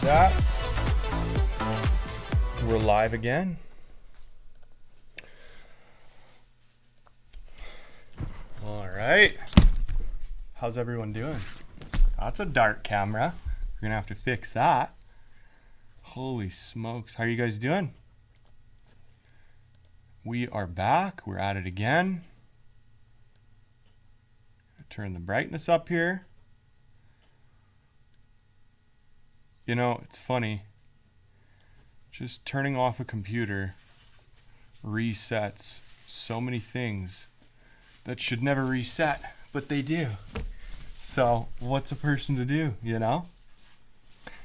that, we're live again. All right. How's everyone doing? That's a dark camera. We're gonna have to fix that. Holy smokes. How are you guys doing? We are back. We're at it again. Turn the brightness up here. You know, it's funny. Just turning off a computer resets so many things that should never reset, but they do. So, what's a person to do, you know?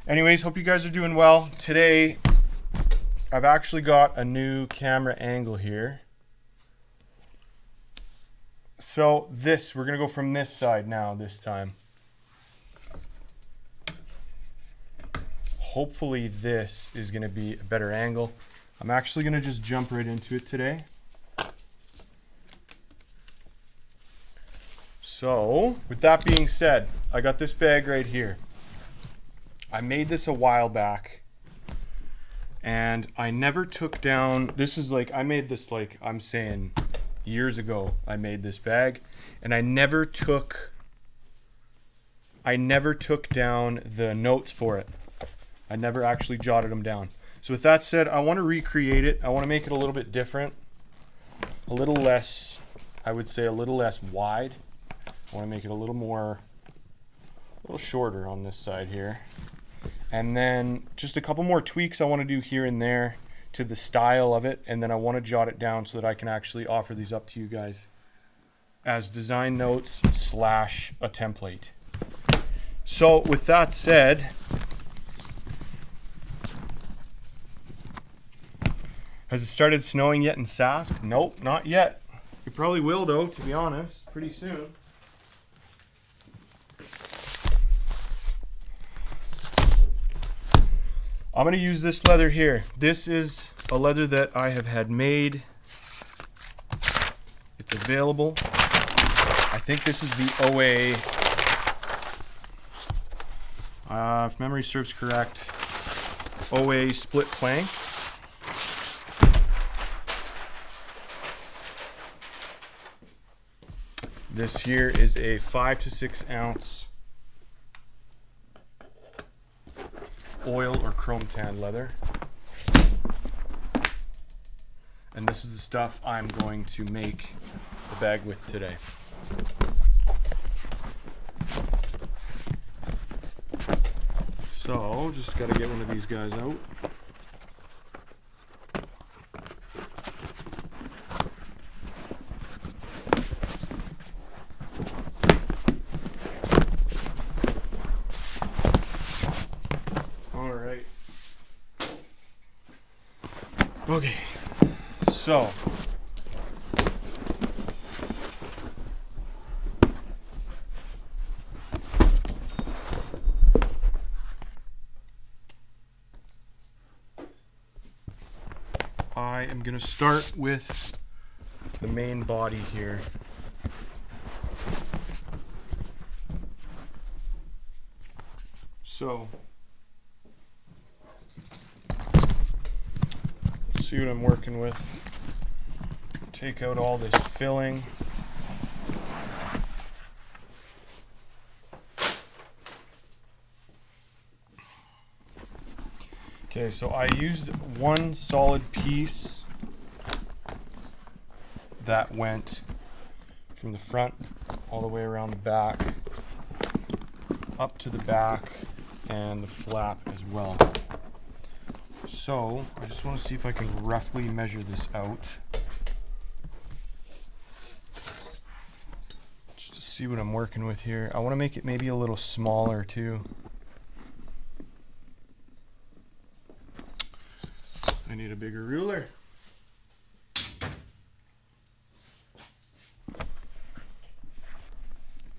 Anyways, hope you guys are doing well. Today, I've actually got a new camera angle here. So, we're gonna go from this side now, this time. Hopefully this is going to be a better angle. I'm actually going to just jump right into it today. So, with that being said, I got this bag right here. I made this a while back. And I never took down, I made this I'm saying years ago I made this bag. And I never took down the notes for it. I never actually jotted them down. So with that said, I want to recreate it. I want to make it a little bit different. A little less, I would say a little less wide. I want to make it a little shorter on this side here. And then just a couple more tweaks I want to do here and there to the style of it. And then I want to jot it down so that I can actually offer these up to you guys as design notes / a template. So with that said, has it started snowing yet in Sask? Nope, not yet. It probably will though, to be honest, pretty soon. I'm gonna use this leather here. This is a leather that I have had made. It's available. I think this is the OA, if memory serves correct, OA split plank. This here is a 5 to 6 ounce oil or chrome tan leather. And this is the stuff I'm going to make the bag with today. So, just got to get one of these guys out. Okay, so I am going to start with the main body here. So see what I'm working with. Take out all this filling. Okay, so I used one solid piece that went from the front all the way around the back, up to the back, and the flap as well. So, I just want to see if I can roughly measure this out. Just to see what I'm working with here. I want to make it maybe a little smaller too. I need a bigger ruler.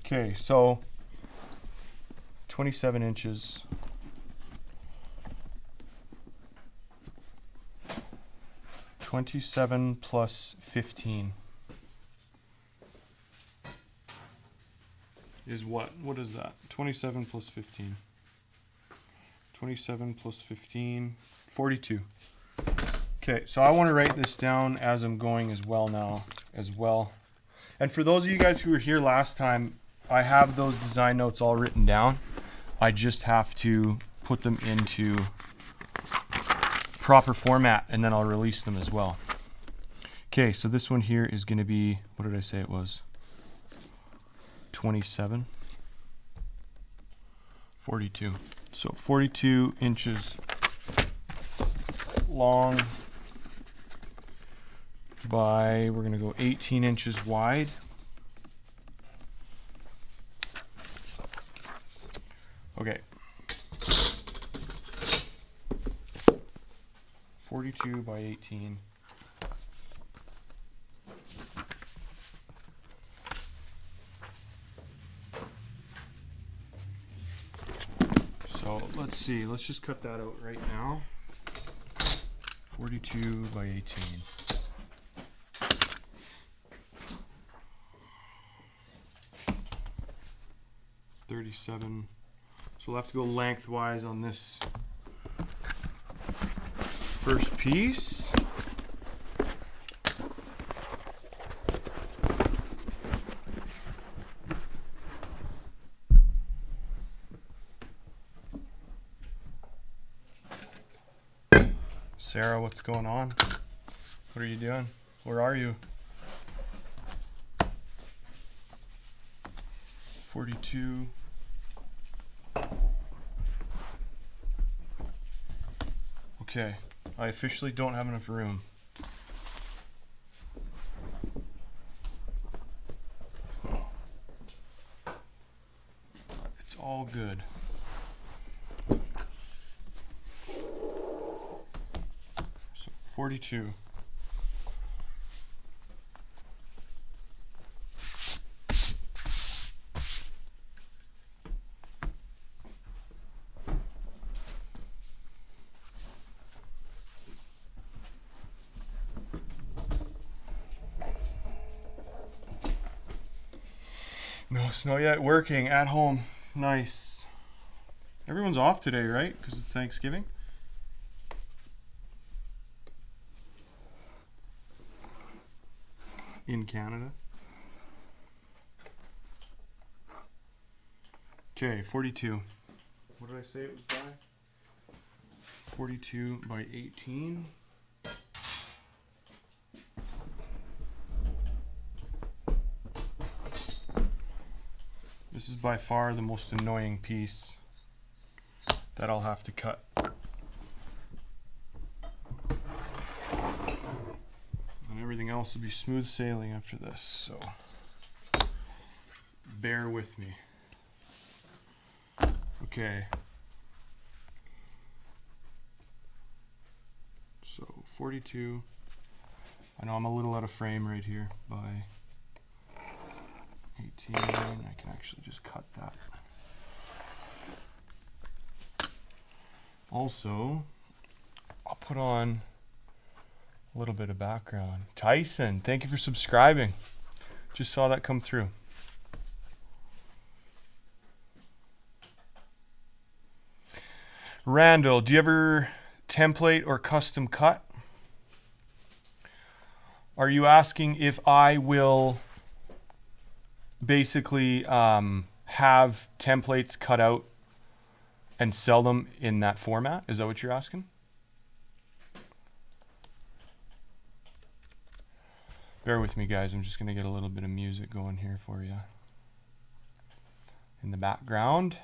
Okay, so 27 inches. 27 plus 15 is what? What is that? 27 plus 15. 27 plus 15, 42. Okay, so I want to write this down as I'm going as well now, as well. And for those of you guys who were here last time, I have those design notes all written down. I just have to put them into proper format and then I'll release them as well. Okay, so this one here is going to be, what did I say it was? 27, 42. So 42 inches long by, we're going to go 18 inches wide. Okay. 42 by 18. So let's see, let's just cut that out right now. 42 by 18. 37. So we'll have to go lengthwise on this first piece. Sarah, what's going on? What are you doing? Where are you? 42. Okay, I officially don't have enough room. It's all good. So 42. No snow yet. Working at home. Nice. Everyone's off today, right? Because it's Thanksgiving. In Canada. Okay, 42. What did I say it was by? 42 by 18. This is by far the most annoying piece that I'll have to cut. And everything else will be smooth sailing after this, so bear with me. Okay. So 42. I know I'm a little out of frame right here by 18. I can actually just cut that. Also, I'll put on a little bit of background. Tyson, thank you for subscribing. Just saw that come through. Randall, do you ever template or custom cut? Are you asking if I will basically have templates cut out and sell them in that format? Is that what you're asking? Bear with me, guys. I'm just going to get a little bit of music going here for you in the background.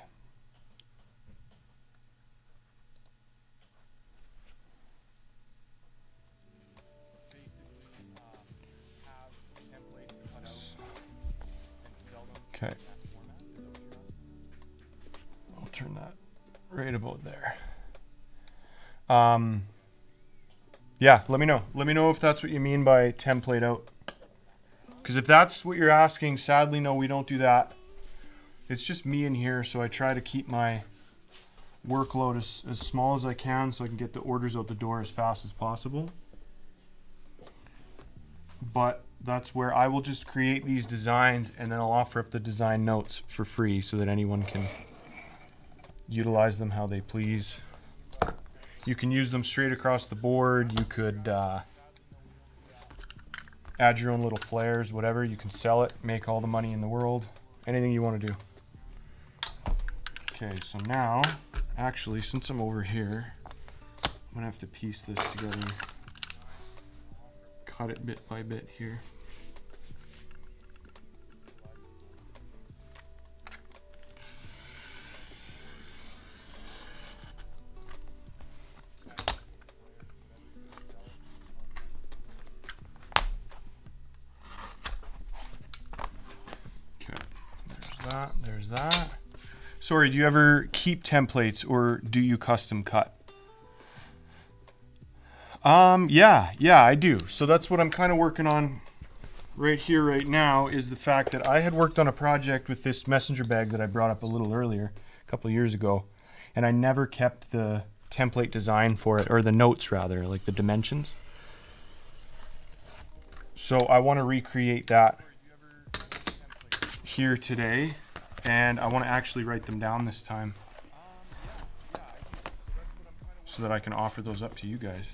Okay. I'll turn that right about there. Yeah, let me know. Let me know if that's what you mean by template out. Because if that's what you're asking, sadly, no, we don't do that. It's just me in here, so I try to keep my workload as small as I can so I can get the orders out the door as fast as possible. But that's where I will just create these designs and then I'll offer up the design notes for free so that anyone can utilize them how they please. You can use them straight across the board. You could add your own little flares, whatever. You can sell it, make all the money in the world. Anything you want to do. Okay, so now, actually, since I'm over here, I'm gonna have to piece this together. Cut it bit by bit here. Okay, there's that. Sorry, do you ever keep templates or do you custom cut? Yeah, I do. So that's what I'm kind of working on right here, right now, is the fact that I had worked on a project with this messenger bag that I brought up a little earlier, a couple of years ago, and I never kept the template design for it, or the notes rather, like the dimensions. So I want to recreate that here today, and I want to actually write them down this time so that I can offer those up to you guys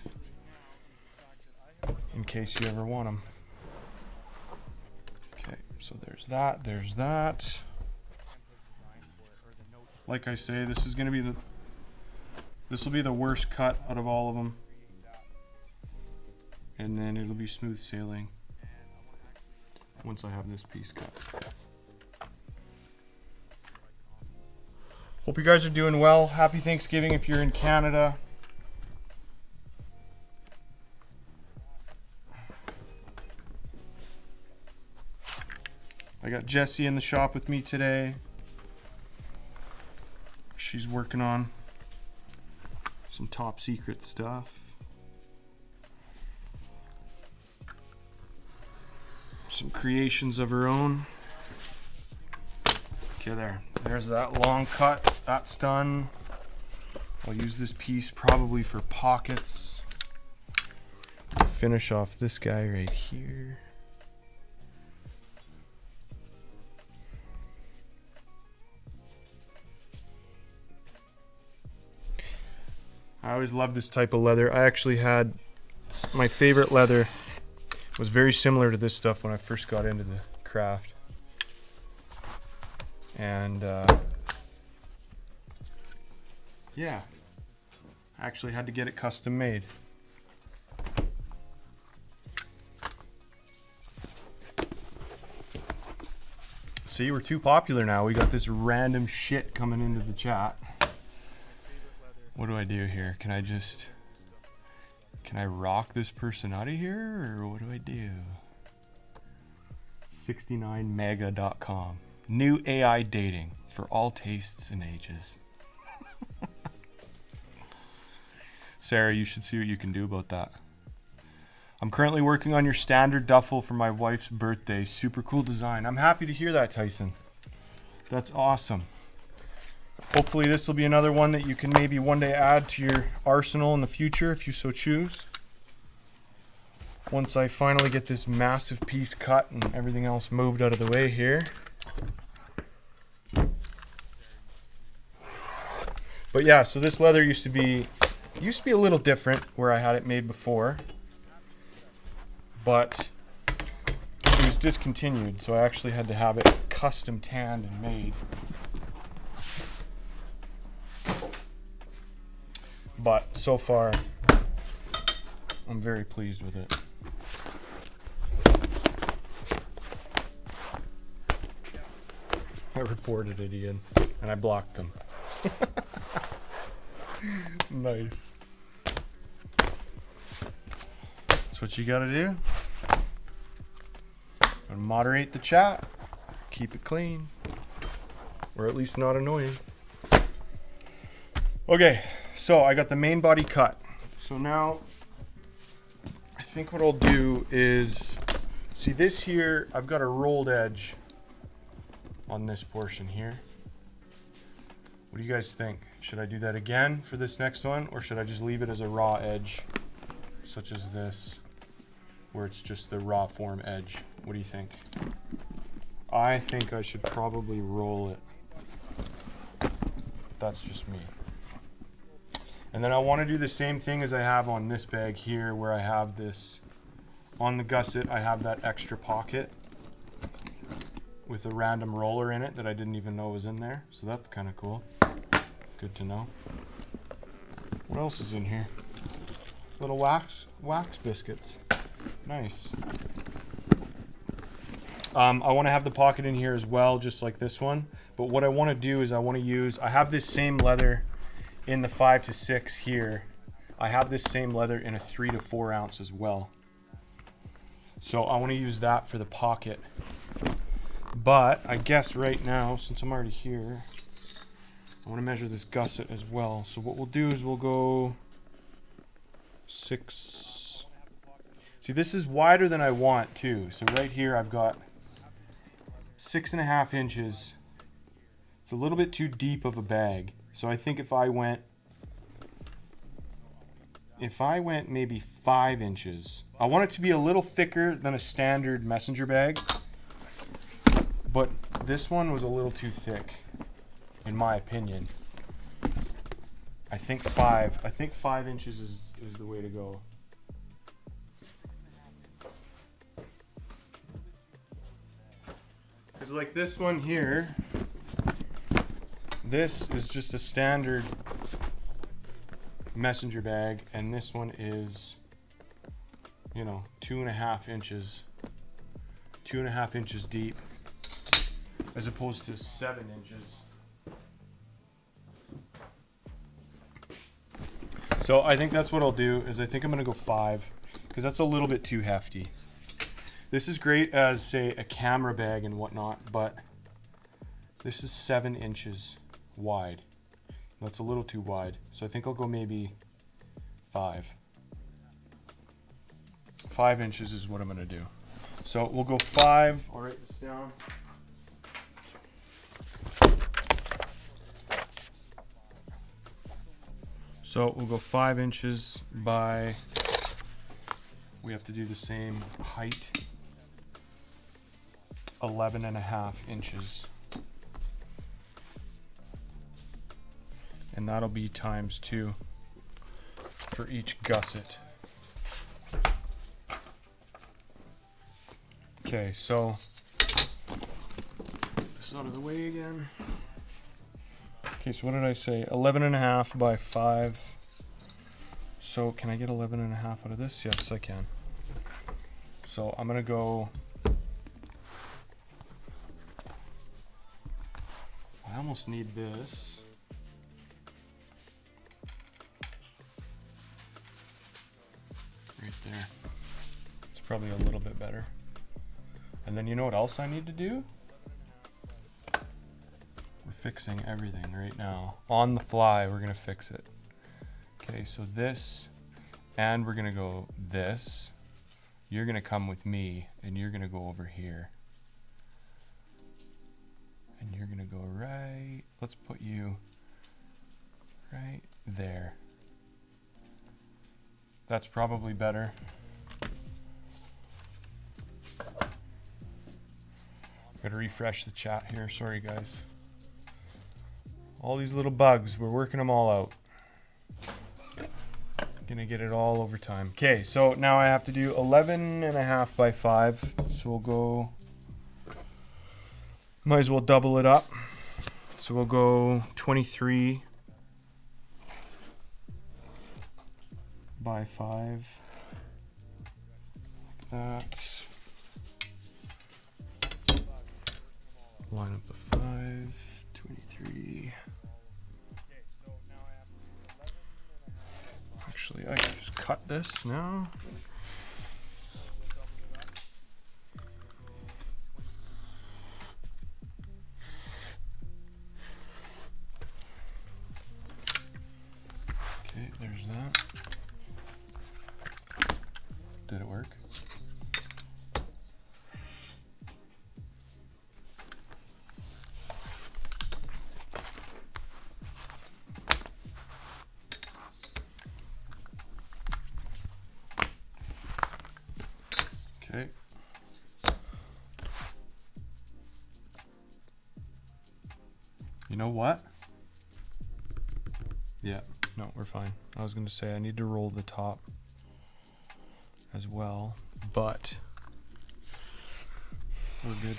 in case you ever want them. Okay, so there's that. Like I say, this is going to be this will be the worst cut out of all of them, and then it'll be smooth sailing once I have this piece cut. Hope you guys are doing well. Happy Thanksgiving if you're in Canada. I got Jessie in the shop with me today. She's working on some top secret stuff. Some creations of her own. Okay, there's that long cut. That's done. I'll use this piece probably for pockets. Finish off this guy right here. I always love this type of leather. I actually had my favorite leather was very similar to this stuff when I first got into the craft. And yeah, I actually had to get it custom made. See, we're too popular now. We got this random shit coming into the chat. What do I do here? Can I rock this person out of here, or what do I do? 69mega.com. New AI dating for all tastes and ages. Sarah, you should see what you can do about that. I'm currently working on your standard duffel for my wife's birthday. Super cool design. I'm happy to hear that, Tyson. That's awesome. Hopefully this will be another one that you can maybe one day add to your arsenal in the future if you so choose. Once I finally get this massive piece cut and everything else moved out of the way here. But yeah, so this leather used to be a little different where I had it made before. But it was discontinued, so I actually had to have it custom tanned and made. But so far, I'm very pleased with it. I reported it, Ian, and I blocked them. Nice. That's what you gotta do. Gotta moderate the chat, keep it clean, or at least not annoying. Okay. So I got the main body cut. So now I think what I'll do is, see this here, I've got a rolled edge on this portion here. What do you guys think? Should I do that again for this next one, or should I just leave it as a raw edge, such as this, where it's just the raw form edge? What do you think? I think I should probably roll it. that's just me. And then I want to do the same thing as I have on this bag here, where I have this, on the gusset, I have that extra pocket with a random roller in it that I didn't even know was in there. So that's kind of cool. Good to know. What else is in here? Little wax biscuits. Nice. I want to have the pocket in here as well, just like this one. But what I want to do is I have this same leather in the 5 to 6 here. I have this same leather in a 3 to 4 ounce as well. So I want to use that for the pocket. But I guess right now, since I'm already here, I want to measure this gusset as well. So what we'll do is we'll go 6. See, this is wider than I want too. So right here I've got 6.5 inches. It's a little bit too deep of a bag. So I think if I went maybe 5 inches, I want it to be a little thicker than a standard messenger bag, but this one was a little too thick, in my opinion. I think 5 inches is the way to go. Because like this one here, this is just a standard messenger bag, and this one is, you know, 2.5 inches, 2.5 inches deep, as opposed to 7 inches. So I think that's what I'll do, is I think I'm gonna go 5, because that's a little bit too hefty. This is great as, say, a camera bag and whatnot, but this is 7 inches wide. That's a little too wide. So I think I'll go maybe 5. 5 inches is what I'm gonna do. So we'll go 5. I'll write this down. So we'll go 5 inches by, we have to do the same height, 11.5 inches. And that'll be times 2 for each gusset. Okay, so this out of the way again. Okay, so what did I say? 11.5 by 5. So can I get 11.5 out of this? Yes, I can. So I'm gonna go, I almost need this. Right there. It's probably a little bit better. And then you know what else I need to do? We're fixing everything right now. On the fly, we're gonna fix it. Okay, so this, and we're gonna go this. You're gonna come with me, and you're gonna go over here. And you're gonna go right, let's put you right there. That's probably better. Gotta refresh the chat here, sorry guys. All these little bugs, we're working them all out. Gonna get it all over time. Okay, so now I have to do 11.5 by 5. So we'll go, might as well double it up. So we'll go 23 by 5, like that. Line up the 5, 23. Actually, I can just cut this now. Okay, there's that. Did it work? Okay. You know what? Yeah, no, we're fine. I was gonna say I need to roll the top as well, but we're good.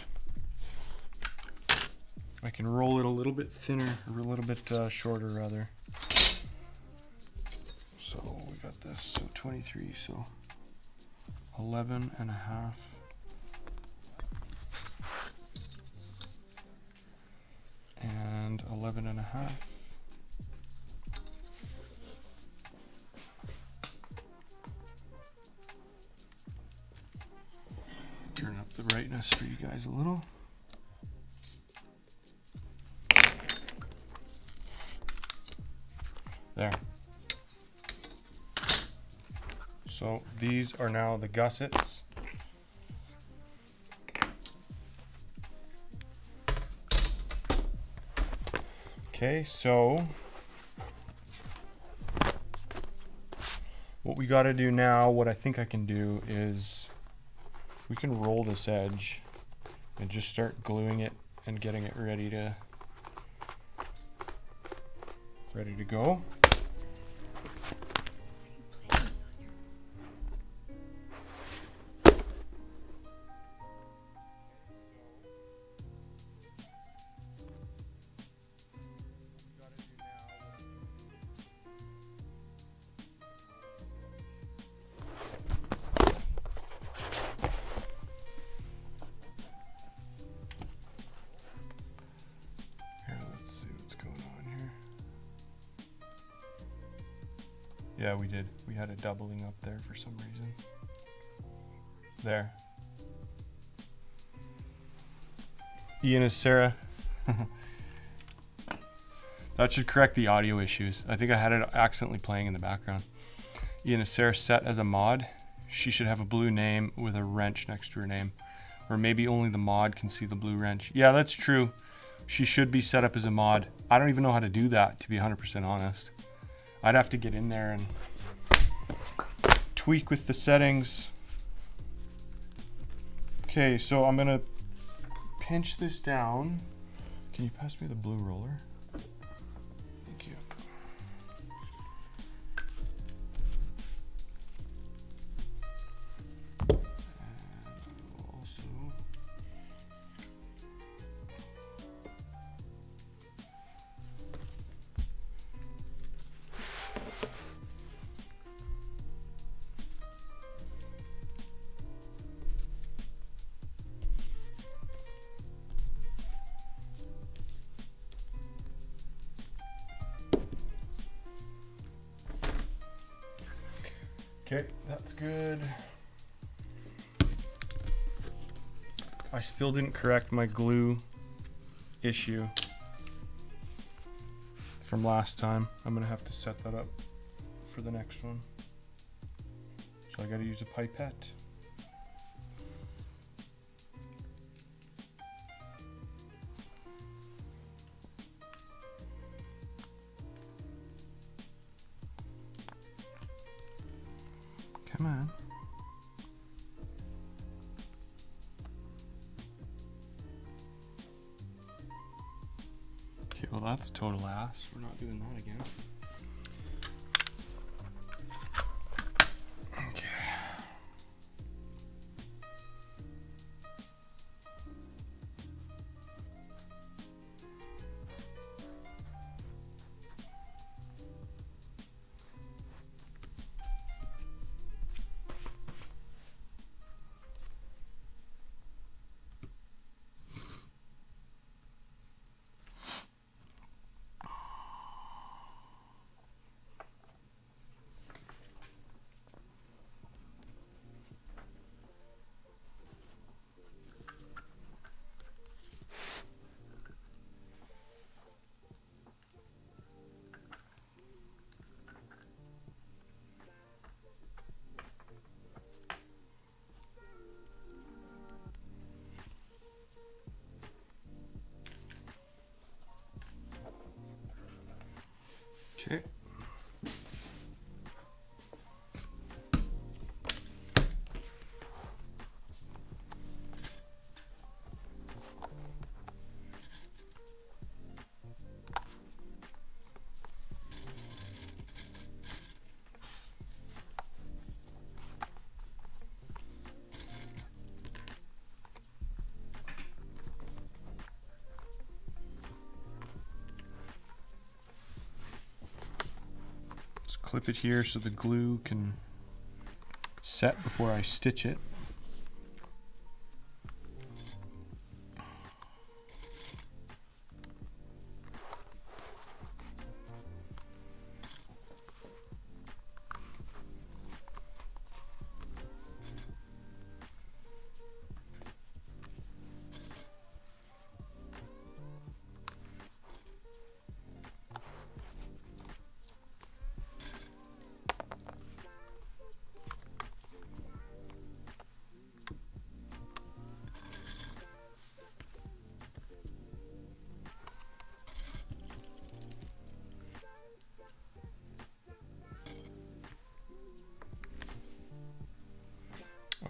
I can roll it a little bit thinner, or a little bit shorter rather. So we got this, so 23, so 11 and a half. And 11 and a half. Turn up the brightness for you guys a little. There. So these are now the gussets. Okay, so what we got to do now, what I think I can do is we can roll this edge and just start gluing it and getting it ready to go. Yeah, we did. We had a doubling up there for some reason. There. Ian is Sarah. That should correct the audio issues. I think I had it accidentally playing in the background. Ian is Sarah set as a mod. She should have a blue name with a wrench next to her name. Or maybe only the mod can see the blue wrench. Yeah, that's true. She should be set up as a mod. I don't even know how to do that, to be 100% honest. I'd have to get in there and tweak with the settings. Okay, so I'm gonna pinch this down. Can you pass me the blue roller? Thank you. And I'll also okay, that's good. I still didn't correct my glue issue from last time. I'm gonna have to set that up for the next one. So I gotta use a pipette. Come on. Okay, well that's total ass. We're not doing that again. Okay. Okay. clip it here so the glue can set before I stitch it.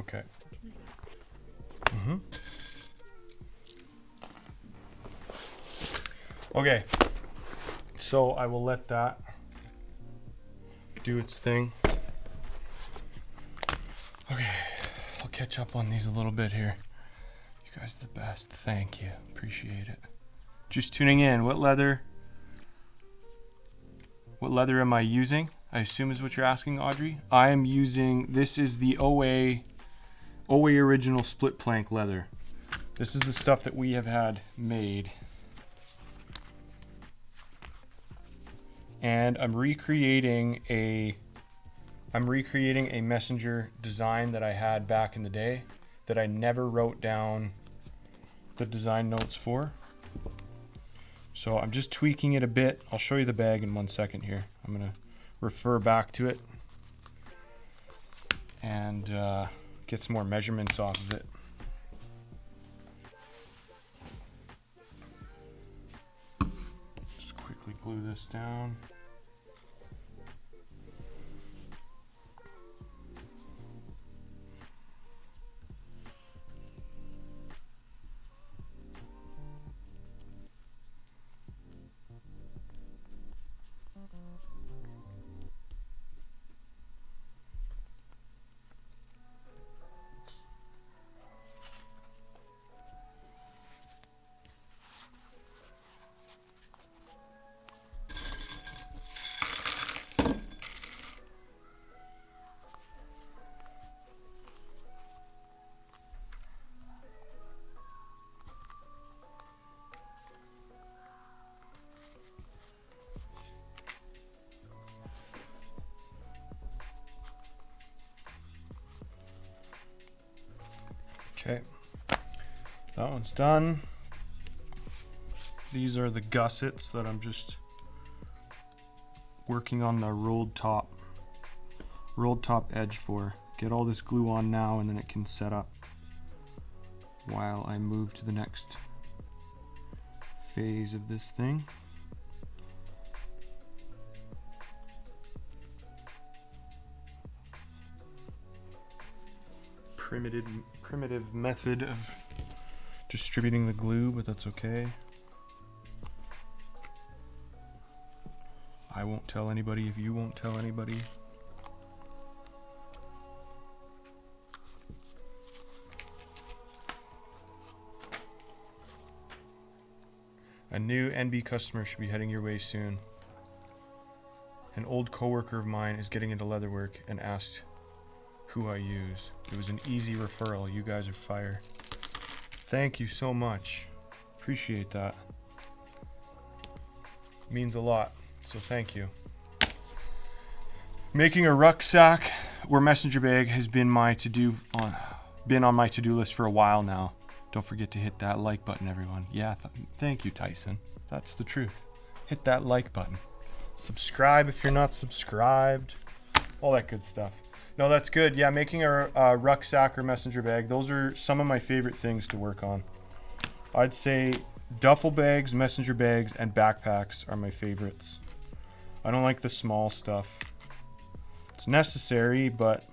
Okay. Okay. So I will let that do its thing. Okay. I'll catch up on these a little bit here. You guys are the best. Thank you. Appreciate it. Just tuning in. What leather am I using? I assume is what you're asking, Audrey. I am using, this is the OA original split plank leather. This is the stuff that we have had made. And I'm recreating a messenger design that I had back in the day that I never wrote down the design notes for. So I'm just tweaking it a bit. I'll show you the bag in 1 second here. I'm gonna refer back to it and get some more measurements off of it. Just quickly glue this down. Okay, that one's done. These are the gussets that I'm just working on the rolled top edge for. Get all this glue on now and then it can set up while I move to the next phase of this thing. Primitive method of distributing the glue, but that's okay. I won't tell anybody if you won't tell anybody. A new NB customer should be heading your way soon. An old coworker of mine is getting into leatherwork and asked who I use. It was an easy referral. You guys are fire. Thank you so much. Appreciate that. Means a lot. So thank you. Making a rucksack or messenger bag has been on my to-do list for a while now. Don't forget to hit that like button, everyone. Yeah, thank you, Tyson. That's the truth. Hit that like button. Subscribe if you're not subscribed. All that good stuff. No, that's good. Yeah, making a rucksack or messenger bag, those are some of my favorite things to work on. I'd say duffel bags, messenger bags, and backpacks are my favorites. I don't like the small stuff. It's necessary, but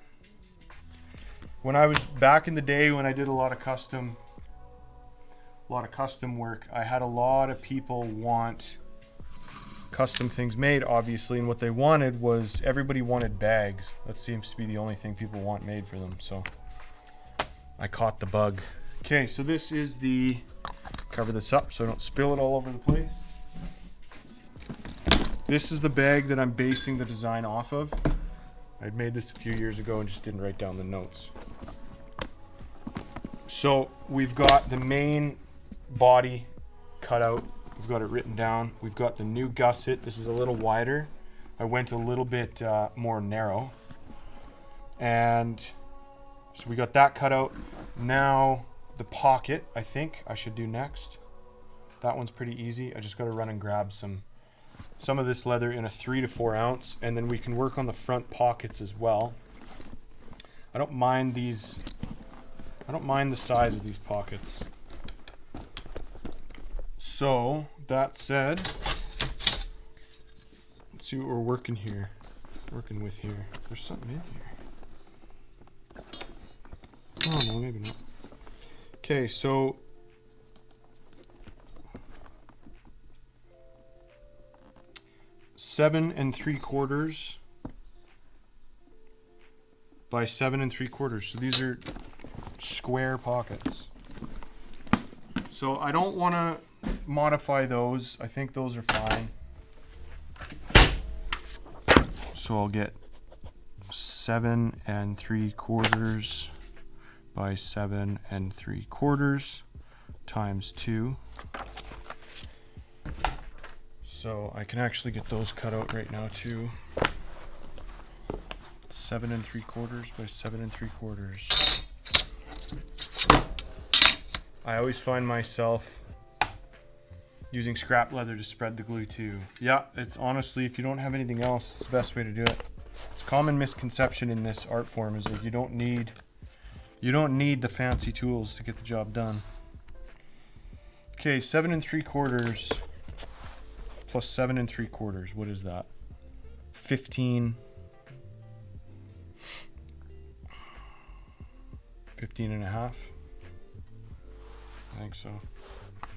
when I was back in the day when I did a lot of custom work, I had a lot of people want custom things made, obviously, and what they wanted was, everybody wanted bags. That seems to be the only thing people want made for them, so I caught the bug. Okay, so this is cover this up so I don't spill it all over the place. This is the bag that I'm basing the design off of. I made this a few years ago and just didn't write down the notes. So we've got the main body cut out. We've got it written down. We've got the new gusset. This is a little wider. I went a little bit more narrow. And so we got that cut out. Now the pocket, I think I should do next. That one's pretty easy. I just got to run and grab some of this leather in a 3 to 4 ounce, and then we can work on the front pockets as well. I don't mind these. I don't mind the size of these pockets. So that said, let's see what we're working with here. There's something in here. Oh no, maybe not. Okay, so seven and 3/4 by 7 3/4. So these are square pockets. So I don't want to modify those. I think those are fine. So I'll get 7 3/4 by 7 3/4 times 2. So I can actually get those cut out right now too. 7 3/4 by 7 3/4. I always find myself using scrap leather to spread the glue too. Yeah, it's honestly, if you don't have anything else, it's the best way to do it. It's a common misconception in this art form is that you don't need the fancy tools to get the job done. Okay, 7 3/4 plus 7 3/4. What is that? 15 and a half. I think so.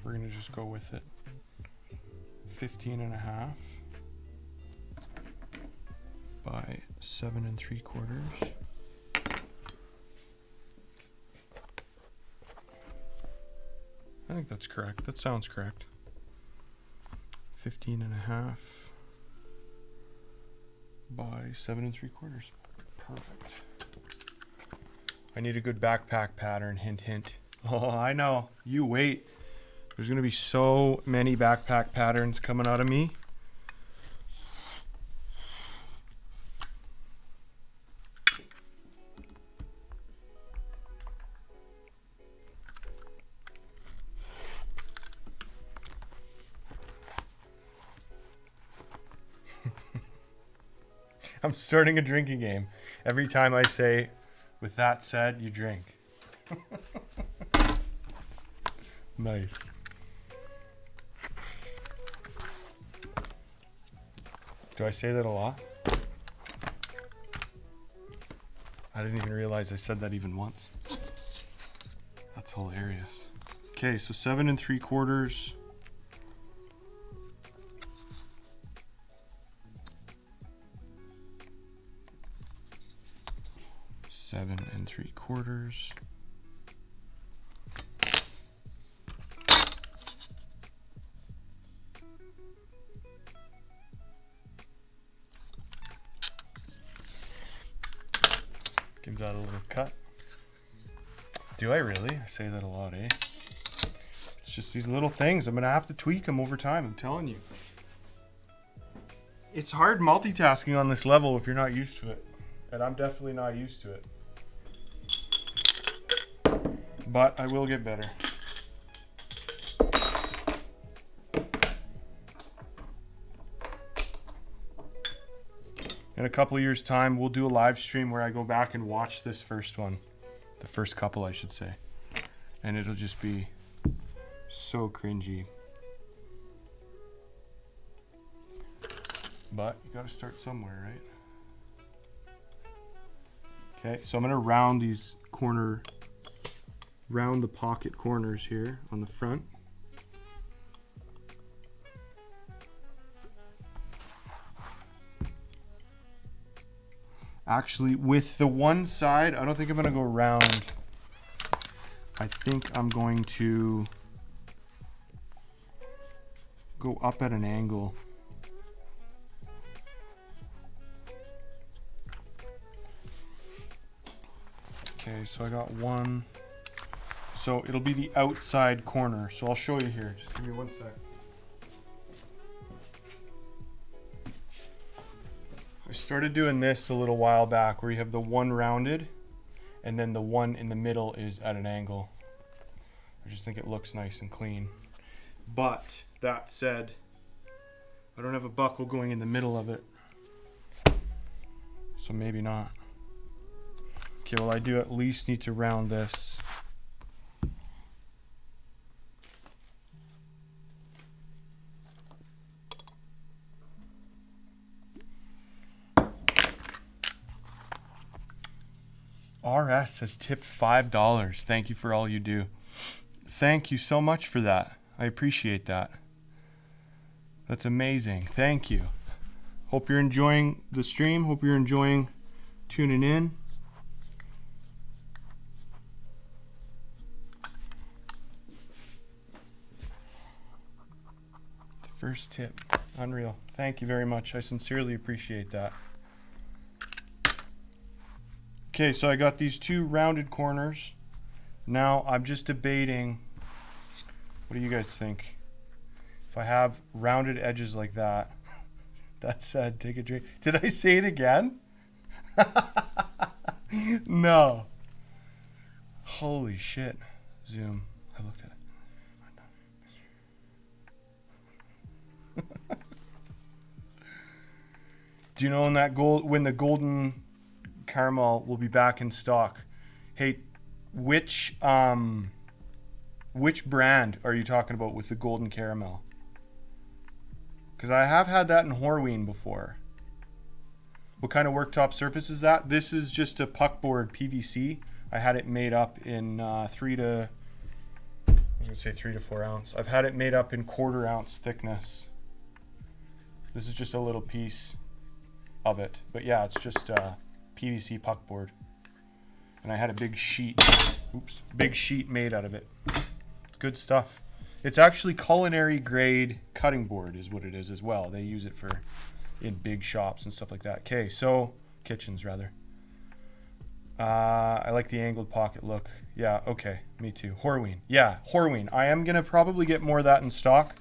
We're gonna just go with it. 15 and a half by 7 3/4. I think that's correct. That sounds correct. 15 and a half by 7 3/4. Perfect. I need a good backpack pattern. Hint, hint. Oh, I know. You wait. There's going to be so many backpack patterns coming out of me. I'm starting a drinking game. Every time I say, with that said, you drink. Nice. Do I say that a lot? I didn't even realize I said that even once. That's hilarious. Okay, so 7 3/4. 7 3/4. Give that a little cut. Do I really? I say that a lot, eh? It's just these little things. I'm gonna have to tweak them over time, I'm telling you. It's hard multitasking on this level if you're not used to it. And I'm definitely not used to it. But I will get better. In a couple of years' time, we'll do a live stream where I go back and watch this first one. The first couple, I should say. And it'll just be so cringy. But you gotta start somewhere, right? Okay, so I'm gonna round these round the pocket corners here on the front. Actually, with the one side, I don't think I'm gonna go round. I think I'm going to go up at an angle. Okay, so I got one. So it'll be the outside corner. So I'll show you here. Just give me 1 sec. I started doing this a little while back where you have the one rounded and then the one in the middle is at an angle. I just think it looks nice and clean. But that said, I don't have a buckle going in the middle of it. So maybe not. Okay, well I do at least need to round this. RS has tipped $5. Thank you for all you do. Thank you so much for that. I appreciate that. That's amazing. Thank you. Hope you're enjoying the stream. Hope you're enjoying tuning in. First tip. Unreal. Thank you very much. I sincerely appreciate that. Okay, so I got these two rounded corners. Now I'm just debating, what do you guys think? If I have rounded edges like that, that said, take a drink. Did I say it again? No. Holy shit. Zoom. I looked at it. Do you know when the golden caramel will be back in stock? Hey, which brand are you talking about with the golden caramel? Because I have had that in Horween before. What kind of worktop surface is that? This is just a puckboard PVC. I had it made up in 3 to 4 ounce. I've had it made up in 1/4 ounce thickness. This is just a little piece of it. But yeah, it's just PVC puckboard. And I had a big sheet, big sheet made out of it. It's good stuff. It's actually culinary grade cutting board is what it is as well. They use it in big shops and stuff like that. Okay, so kitchens rather. I like the angled pocket look. Yeah, okay, me too. Horween. Yeah, Horween. I am gonna probably get more of that in stock.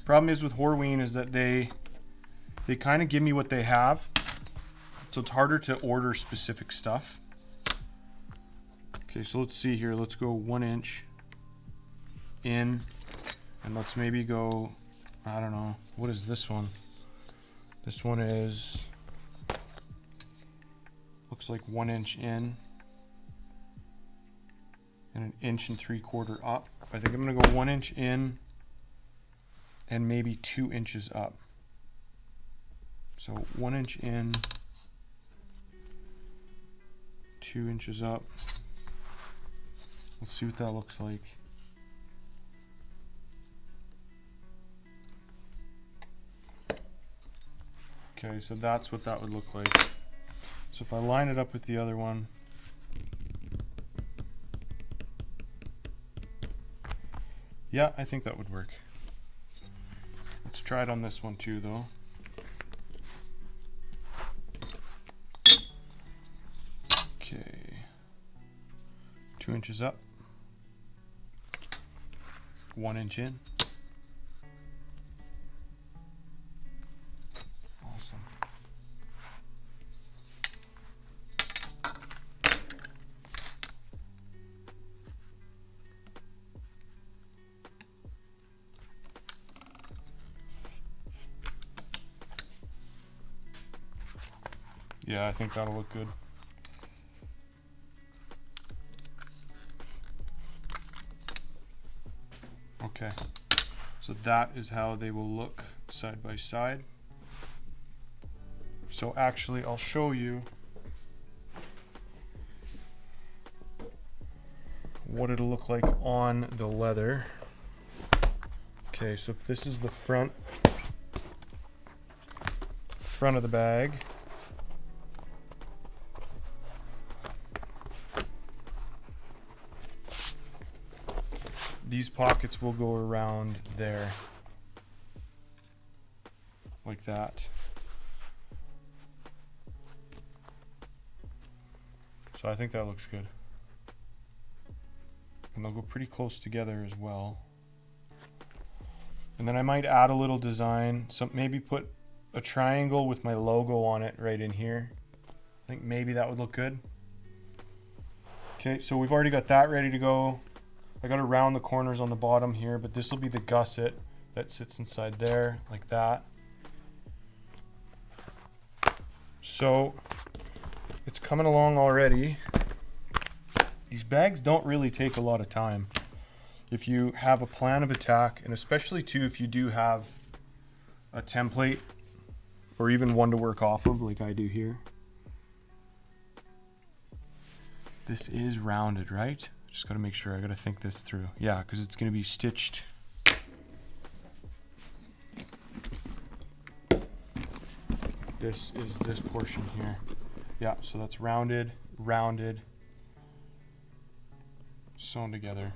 Problem is with Horween is that they kind of give me what they have. So it's harder to order specific stuff. Okay, so let's see here. Let's go 1 inch in, and let's maybe go, I don't know, what is this one? This one is, looks like 1 inch in and 1 3/4 inches up. I think I'm gonna go 1 inch in and maybe 2 inches up. So 1 inch in, 2 inches up. Let's see what that looks like. Okay, so that's what that would look like. So if I line it up with the other one, yeah, I think that would work. Let's try it on this one too, though. Okay, 2 inches up, 1 inch in. Awesome. Yeah, I think that'll look good. Okay, so that is how they will look side by side. So actually, I'll show you what it'll look like on the leather. Okay, so if this is the front of the bag. These pockets will go around there, like that. So I think that looks good. And they'll go pretty close together as well. And then I might add a little design. So maybe put a triangle with my logo on it right in here. I think maybe that would look good. Okay, so we've already got that ready to go. I got to round the corners on the bottom here, but this will be the gusset that sits inside there, like that. So it's coming along already. These bags don't really take a lot of time if you have a plan of attack, and especially too if you do have a template or even one to work off of like I do here. This is rounded, right? Just got to make sure. I got to think this through. Yeah, because it's going to be stitched. This is this portion here. Yeah, so that's rounded, rounded, sewn together.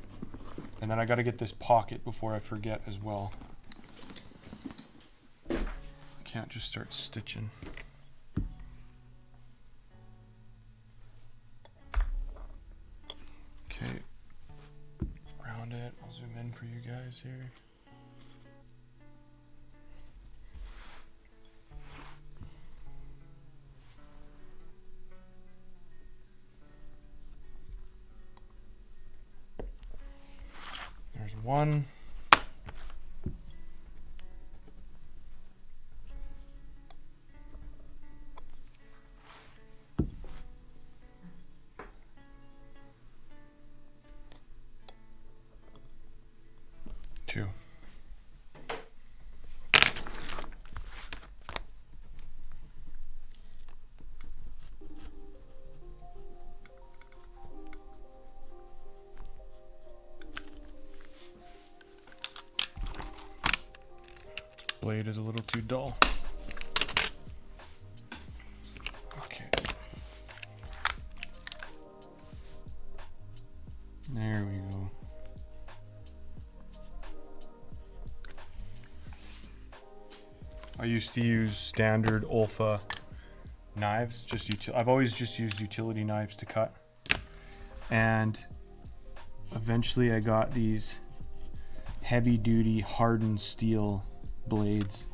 And then I got to get this pocket before I forget as well. I can't just start stitching. Okay, round it. I'll zoom in for you guys here. There's one. Two. Blade is a little too dull. Okay. There we go. I used to use standard Olfa knives. I've always just used utility knives to cut. And eventually I got these heavy duty hardened steel blades.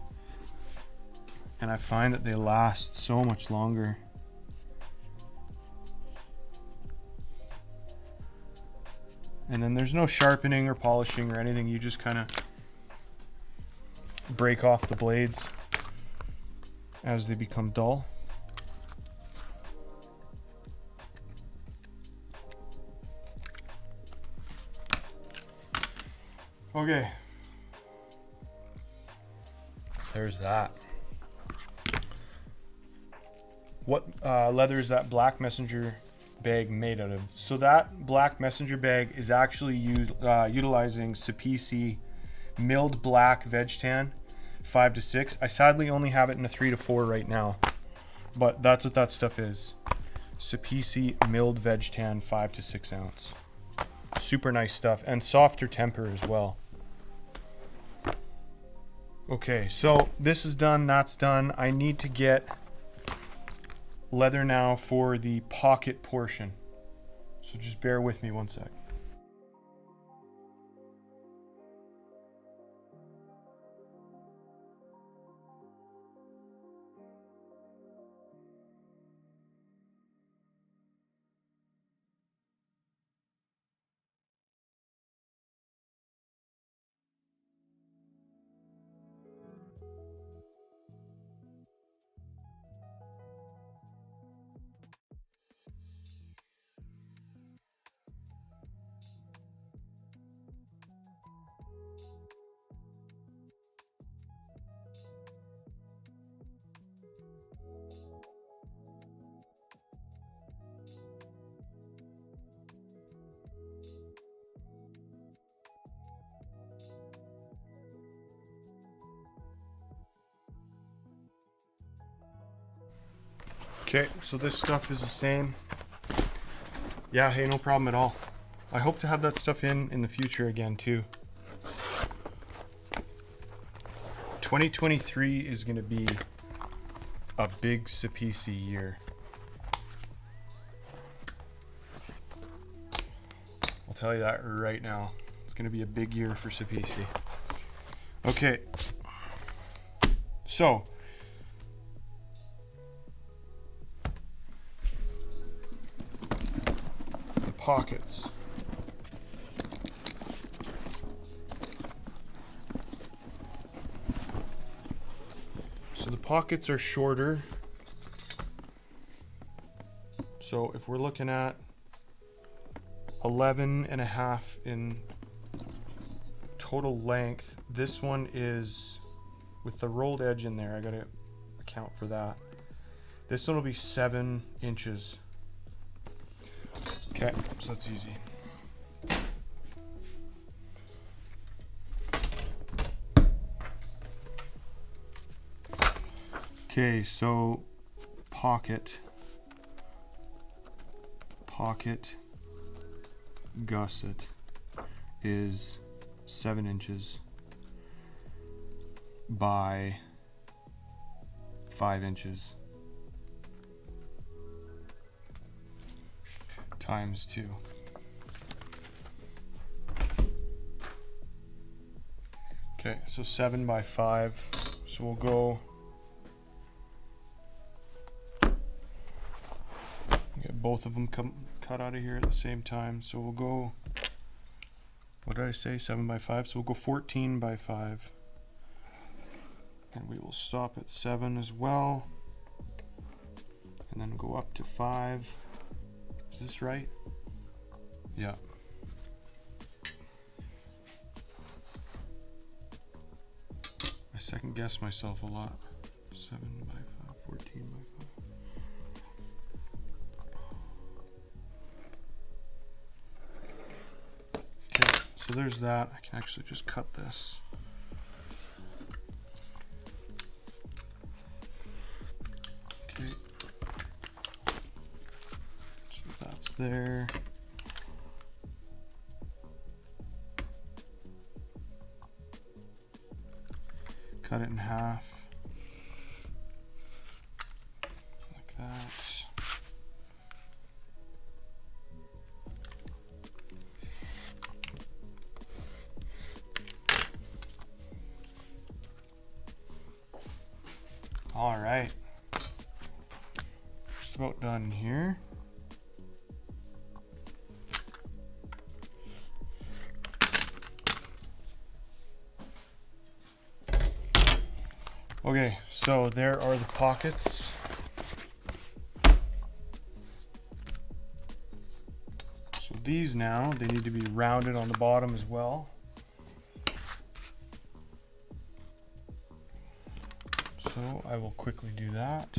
And I find that they last so much longer. And then there's no sharpening or polishing or anything. You just kind of break off the blades as they become dull. Okay. There's that. What leather is that black messenger bag made out of? So that black messenger bag is actually utilizing Sapisi milled black veg tan 5 to 6. I sadly only have it in a 3 to 4 right now, but that's what that stuff is. Sapisi milled veg tan 5 to 6 ounce. Super nice stuff, and softer temper as well. Okay, so this is done, that's done. I need to get leather now for the pocket portion. So just bear with me one sec. Okay, so this stuff is the same. Yeah, hey, no problem at all. I hope to have that stuff in the future again too. 2023 is going to be a big Sapisi year. I'll tell you that right now. It's going to be a big year for Sapisi. Okay. So, the pockets. So the pockets are shorter. So if we're looking at 11.5 in total length, this one is, with the rolled edge in there, I gotta account for that. This one will be 7 inches. Okay, so that's easy. Okay, so pocket gusset is 7 inches by 5 inches times 2. Okay, so 7 by 5. So we'll go get both of them cut out of here at the same time. So we'll go, what did I say, 7 by 5? So we'll go 14 by 5. And we will stop at 7 as well. And then go up to 5. Is this right? Yeah. I second guess myself a lot. 7 by 5, 14 by 5. Okay, so there's that. I can actually just cut this. Okay. So that's there. Cut it in half. Like that. All right. Just about done here. Okay, so there are the pockets. So these now, they need to be rounded on the bottom as well. So I will quickly do that.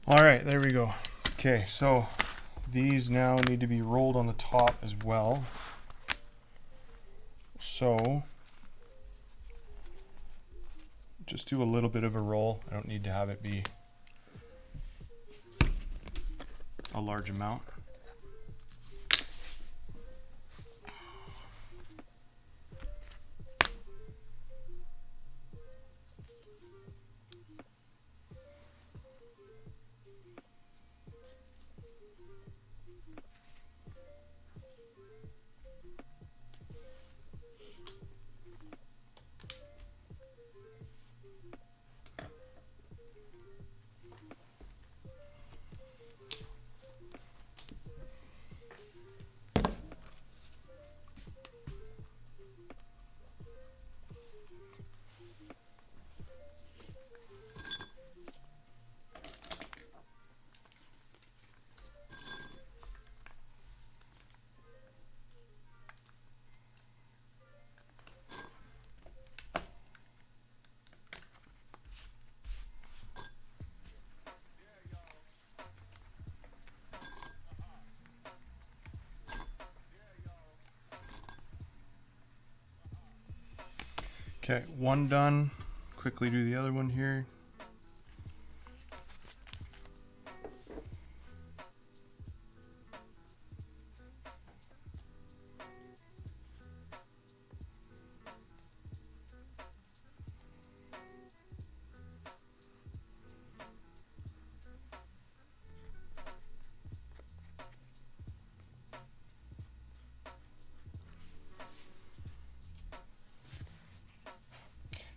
All right, there we go. Okay, so these now need to be rolled on the top as well. So just do a little bit of a roll. I don't need to have it be a large amount. Okay, one done. Quickly do the other one here.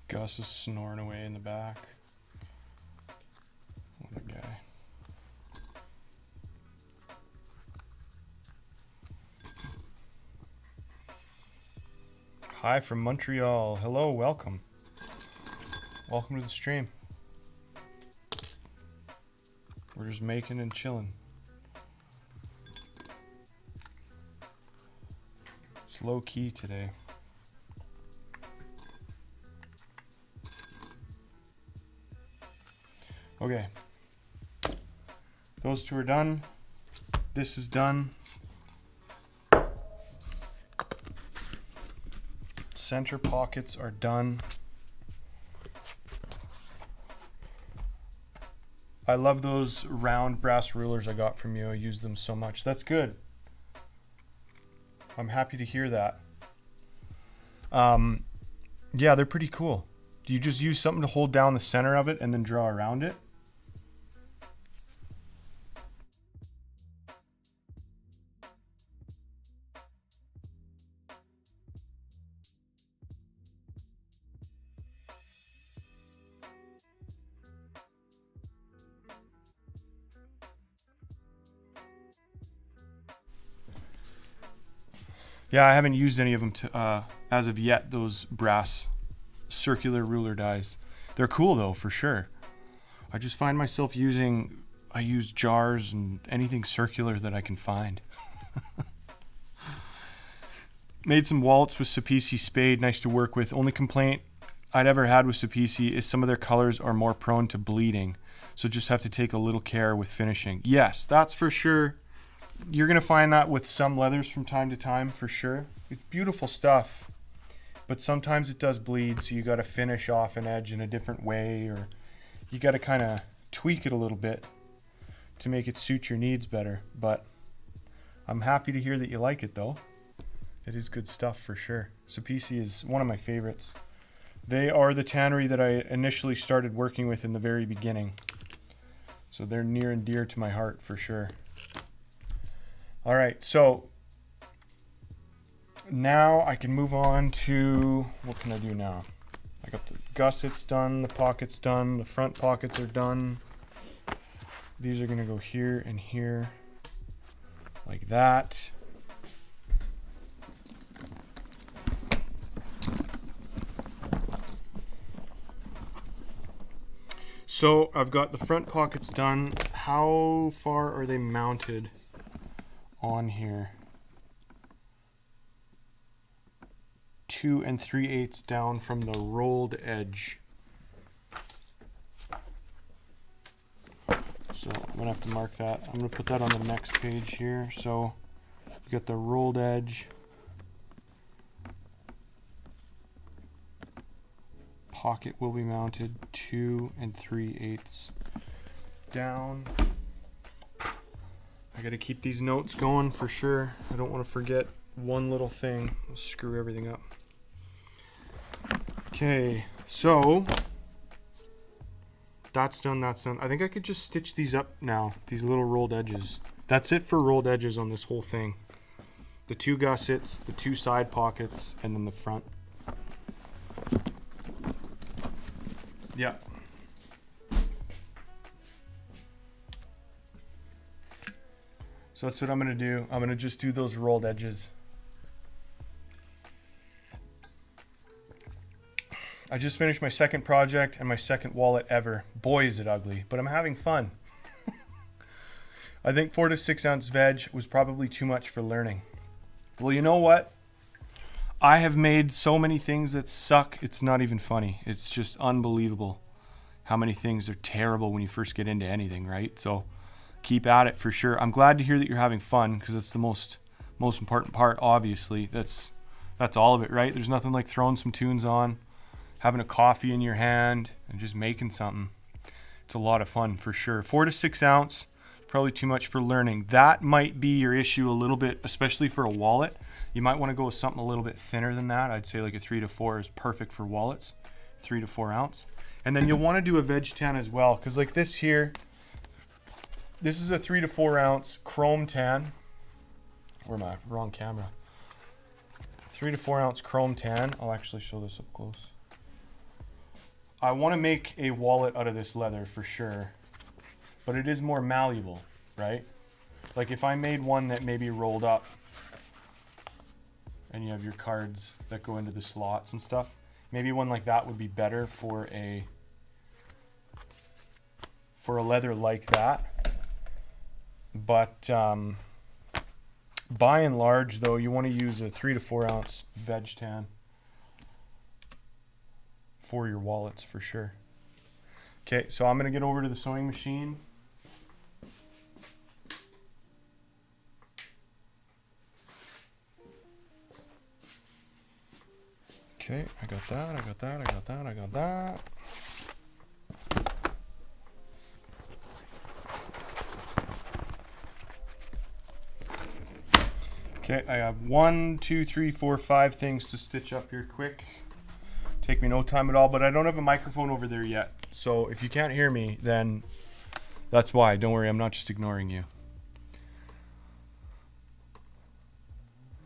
Gus is snoring away in the back. What a guy. Hi from Montreal. Hello, welcome. Welcome to the stream. We're just making and chilling. It's low key today. Okay, those two are done. This is done. Center pockets are done. I love those round brass rulers I got from you. I use them so much. That's good. I'm happy to hear that. Yeah, they're pretty cool. Do you just use something to hold down the center of it and then draw around it? Yeah, I haven't used any of them as of yet, those brass circular ruler dies. They're cool though, for sure. I just find myself I use jars and anything circular that I can find. Made some wallets with Sapisi Spade, nice to work with. Only complaint I'd ever had with Sapisi is some of their colors are more prone to bleeding. So just have to take a little care with finishing. Yes, that's for sure. You're going to find that with some leathers from time to time, for sure. It's beautiful stuff, but sometimes it does bleed, so you got to finish off an edge in a different way, or you got to kind of tweak it a little bit to make it suit your needs better. But I'm happy to hear that you like it, though. It is good stuff, for sure. Sapisi is one of my favorites. They are the tannery that I initially started working with in the very beginning, so they're near and dear to my heart, for sure. All right, so now I can move on to, what can I do now? I got the gussets done, the pockets done, the front pockets are done. These are gonna go here and here, like that. So I've got the front pockets done. How far are they mounted on here? 2 3/8 down from the rolled edge. So I'm gonna have to mark that. I'm gonna put that on the next page here. So we got the rolled edge. Pocket will be mounted 2 3/8 down. I gotta keep these notes going for sure. I don't want to forget one little thing. I'll screw everything up. Okay, so that's done, that's done. I think I could just stitch these up now, these little rolled edges. That's it for rolled edges on this whole thing. The 2 gussets, the 2 side pockets, and then the front. Yeah. So that's what I'm going to do. I'm going to just do those rolled edges. I just finished my second project and my second wallet ever. Boy, is it ugly, but I'm having fun. I think 4 to 6 ounce veg was probably too much for learning. Well, you know what? I have made so many things that suck. It's not even funny. It's just unbelievable how many things are terrible when you first get into anything, right? So keep at it for sure. I'm glad to hear that you're having fun, because it's the most important part, obviously. That's all of it, right? There's nothing like throwing some tunes on, having a coffee in your hand, and just making something. It's a lot of fun for sure. 4 to 6 ounce, probably too much for learning. That might be your issue a little bit, especially for a wallet. You might want to go with something a little bit thinner than that. I'd say like a 3 to 4 is perfect for wallets. 3 to 4 ounce. And then you'll want to do a veg tan as well, because like this here, this is a 3 to 4 ounce chrome tan. Where am I? Wrong camera. 3 to 4 ounce chrome tan. I'll actually show this up close. I want to make a wallet out of this leather for sure, but it is more malleable, right? Like if I made one that maybe rolled up and you have your cards that go into the slots and stuff, maybe one like that would be better for a leather like that. But by and large though, you want to use a 3 to 4 ounce veg tan for your wallets for sure. Okay, so I'm going to get over to the sewing machine. Okay, I got that. Okay, I have 1, 2, 3, 4, 5 things to stitch up here quick. Take me no time at all, but I don't have a microphone over there yet. So if you can't hear me, then that's why. Don't worry, I'm not just ignoring you.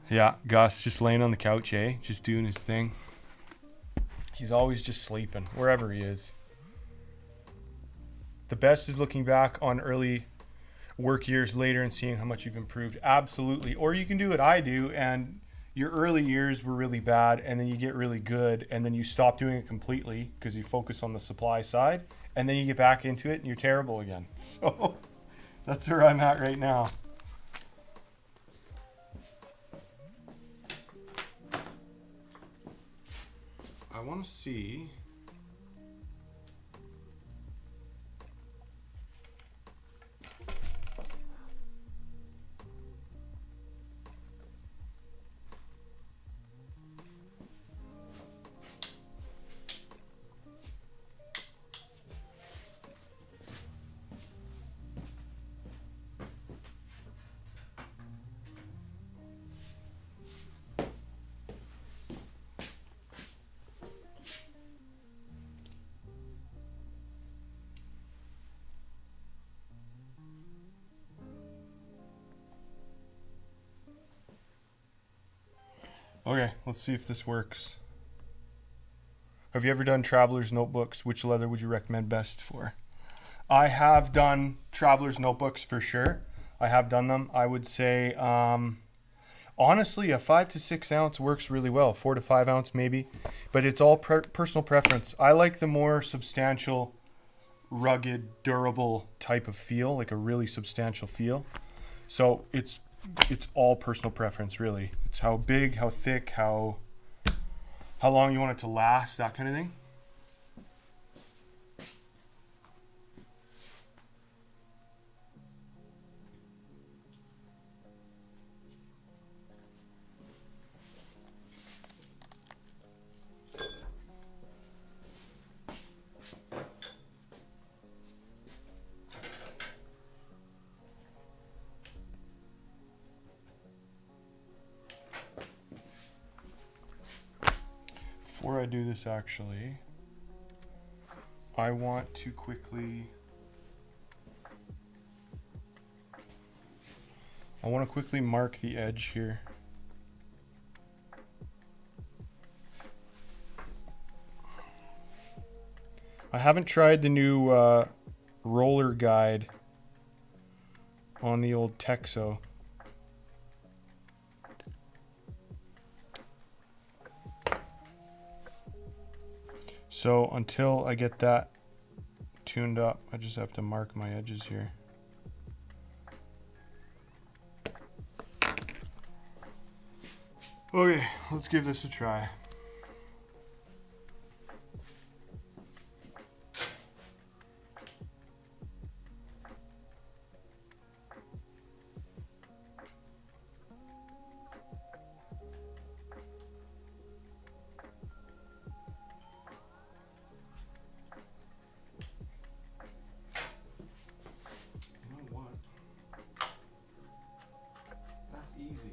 Yeah, Gus just laying on the couch, eh? Just doing his thing. He's always just sleeping, wherever he is. The best is looking back on early work years later and seeing how much you've improved. Absolutely. Or you can do what I do, and your early years were really bad, and then you get really good, and then you stop doing it completely because you focus on the supply side, and then you get back into it and you're terrible again. So that's where I'm at right now. I want to see. Okay, let's see if this works. Have you ever done traveler's notebooks? Which leather would you recommend best for? I have done traveler's notebooks for sure. I have done them. I would say, honestly, a 5 to 6 ounce works really well. 4 to 5 ounce maybe, but it's all personal preference. I like the more substantial, rugged, durable type of feel, like a really substantial feel. So it's all personal preference, really. It's how big, how thick, how long you want it to last, that kind of thing. Before I do this, actually, I want to quickly mark the edge here. I haven't tried the new roller guide on the old Texo. So until I get that tuned up, I just have to mark my edges here. Okay, let's give this a try. Easy.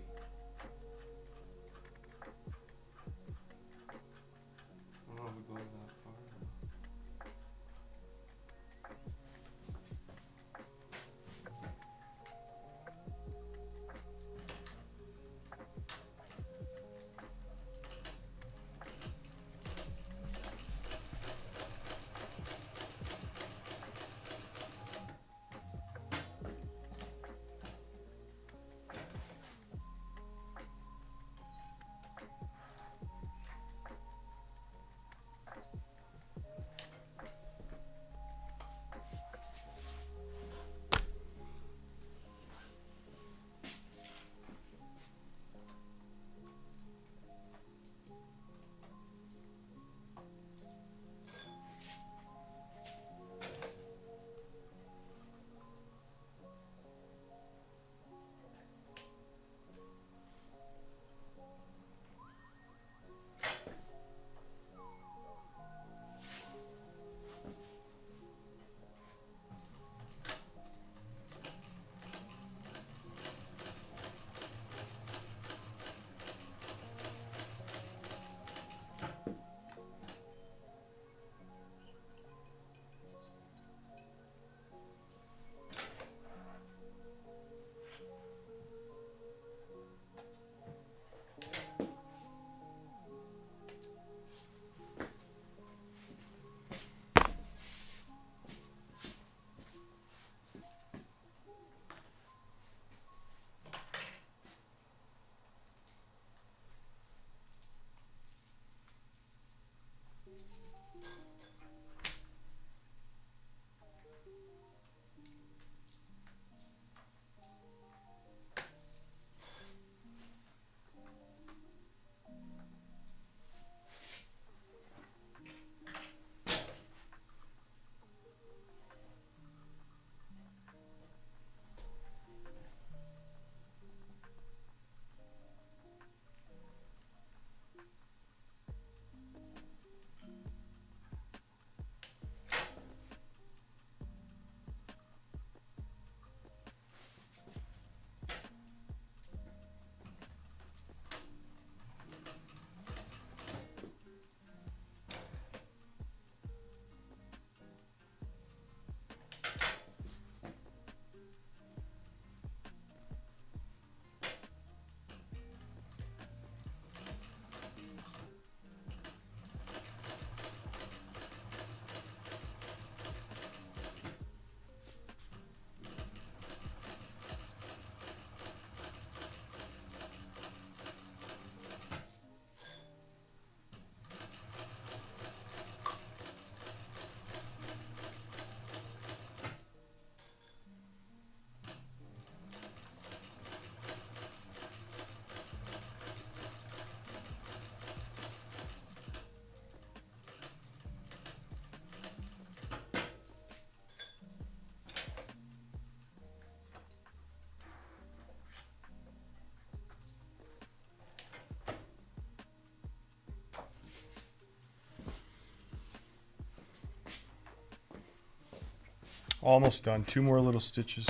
I don't know if it goes that far. Almost done. 2 more little stitches.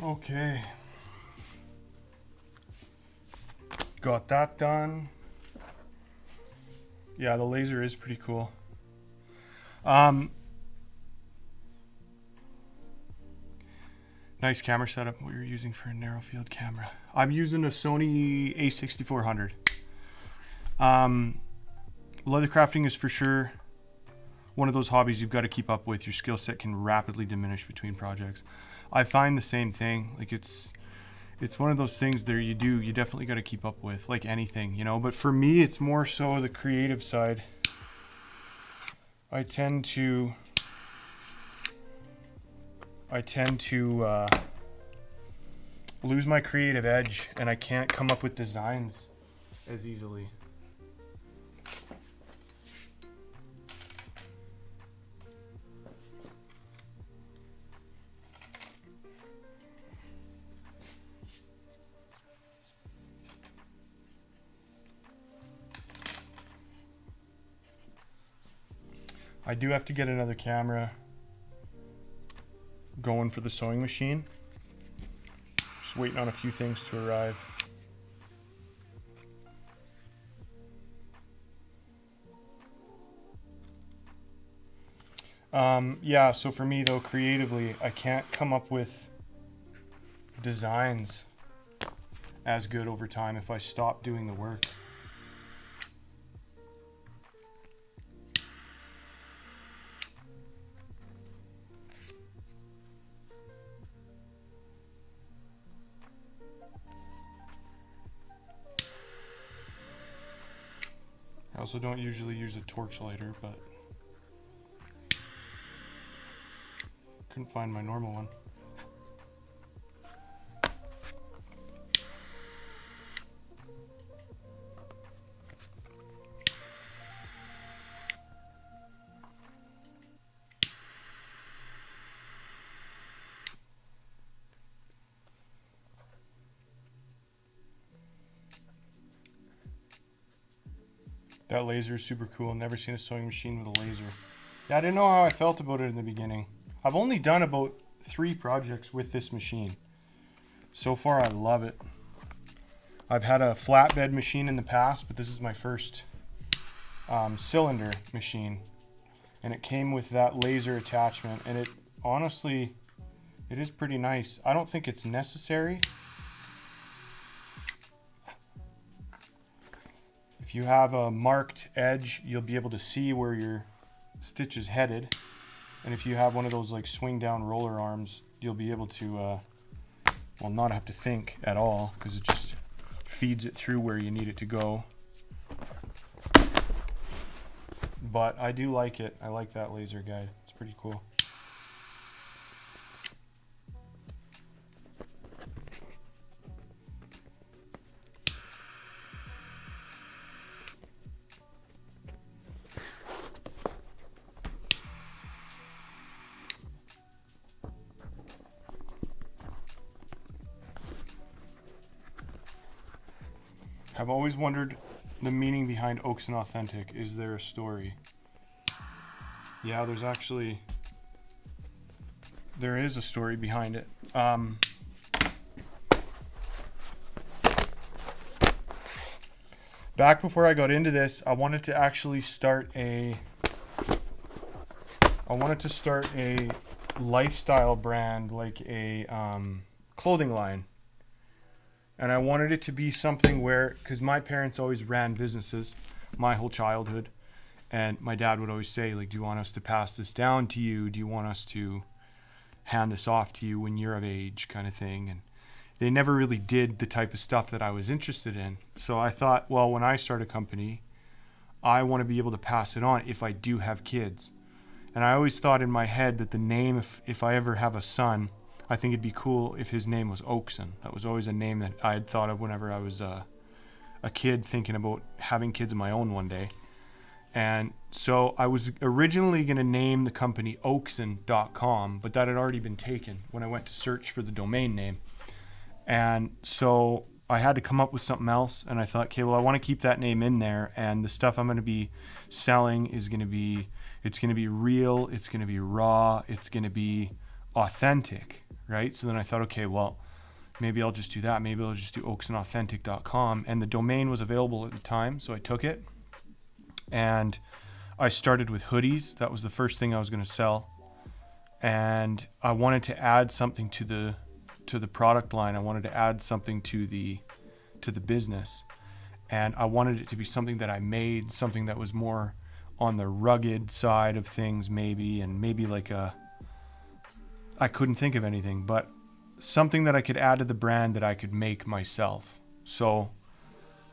Okay. Got that done. Yeah, the laser is pretty cool. Nice camera setup. What you're using for a narrow field camera? I'm using a Sony A6400. Leather crafting is for sure one of those hobbies you've got to keep up with. Your skill set can rapidly diminish between projects. I find the same thing. Like it's one of those things that you definitely got to keep up with, like anything, you know. But for me, it's more so the creative side. I tend to lose my creative edge, and I can't come up with designs as easily. I do have to get another camera going for the sewing machine. Just waiting on a few things to arrive. Yeah, so for me though, creatively, I can't come up with designs as good over time if I stop doing the work. I also don't usually use a torch lighter, but couldn't find my normal one. That laser is super cool. Never seen a sewing machine with a laser. Yeah, I didn't know how I felt about it in the beginning. I've only done about 3 projects with this machine. So far, I love it. I've had a flatbed machine in the past, but this is my first cylinder machine. And it came with that laser attachment. And it honestly, it is pretty nice. I don't think it's necessary. If you have a marked edge, you'll be able to see where your stitch is headed. And if you have one of those like swing down roller arms, you'll be able to, well, not have to think at all, because it just feeds it through where you need it to go. But I do like it. I like that laser guide. It's pretty cool. I've always wondered the meaning behind Oaks and Authentic. Is there a story? Yeah, there is a story behind it. Back before I got into this, I wanted to actually start a lifestyle brand, like a clothing line. And I wanted it to be something where, because my parents always ran businesses my whole childhood, and my dad would always say, like, do you want us to pass this down to you? Do you want us to hand this off to you when you're of age, kind of thing? And they never really did the type of stuff that I was interested in. So I thought, well, when I start a company, I want to be able to pass it on if I do have kids. And I always thought in my head that the name, if I ever have a son, I think it'd be cool if his name was Oakson. That was always a name that I had thought of whenever I was a kid, thinking about having kids of my own one day. And so I was originally going to name the company Oakson.com, but that had already been taken when I went to search for the domain name. And so I had to come up with something else, and I thought, okay, well, I want to keep that name in there, and the stuff I'm going to be selling is going to be, it's going to be real, it's going to be raw, it's going to be authentic. right? So then I thought, okay, well, maybe I'll just do that. Maybe I'll just do oaksandauthentic.com. And the domain was available at the time, so I took it. And I started with hoodies. That was the first thing I was going to sell. And I wanted to add something to the product line. I wanted to add something to the business. And I wanted it to be something that I made, something that was more on the rugged side of things maybe, and maybe like I couldn't think of anything, but something that I could add to the brand that I could make myself. So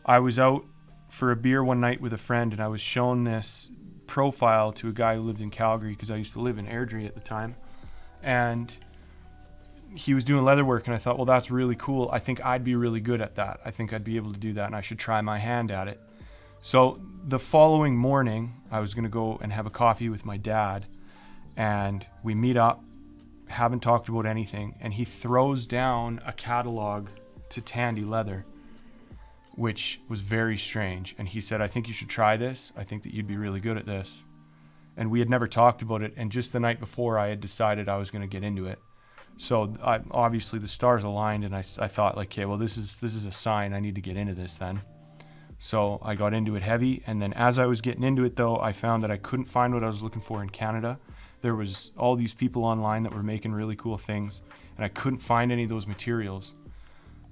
I was out for a beer one night with a friend, and I was shown this profile to a guy who lived in Calgary, because I used to live in Airdrie at the time, and he was doing leather work, and I thought, well, that's really cool. I think I'd be really good at that. I think I'd be able to do that, and I should try my hand at it. So the following morning, I was going to go and have a coffee with my dad, and we meet up, haven't talked about anything, and he throws down a catalog to Tandy Leather, which was very strange. And he said, I think you should try this. I think that you'd be really good at this. And we had never talked about it. And just the night before, I had decided I was going to get into it. So obviously the stars aligned, and I thought, like, okay, well, this is a sign. I need to get into this then. So I got into it heavy. And then as I was getting into it, though, I found that I couldn't find what I was looking for in Canada. There was all these people online that were making really cool things, and I couldn't find any of those materials.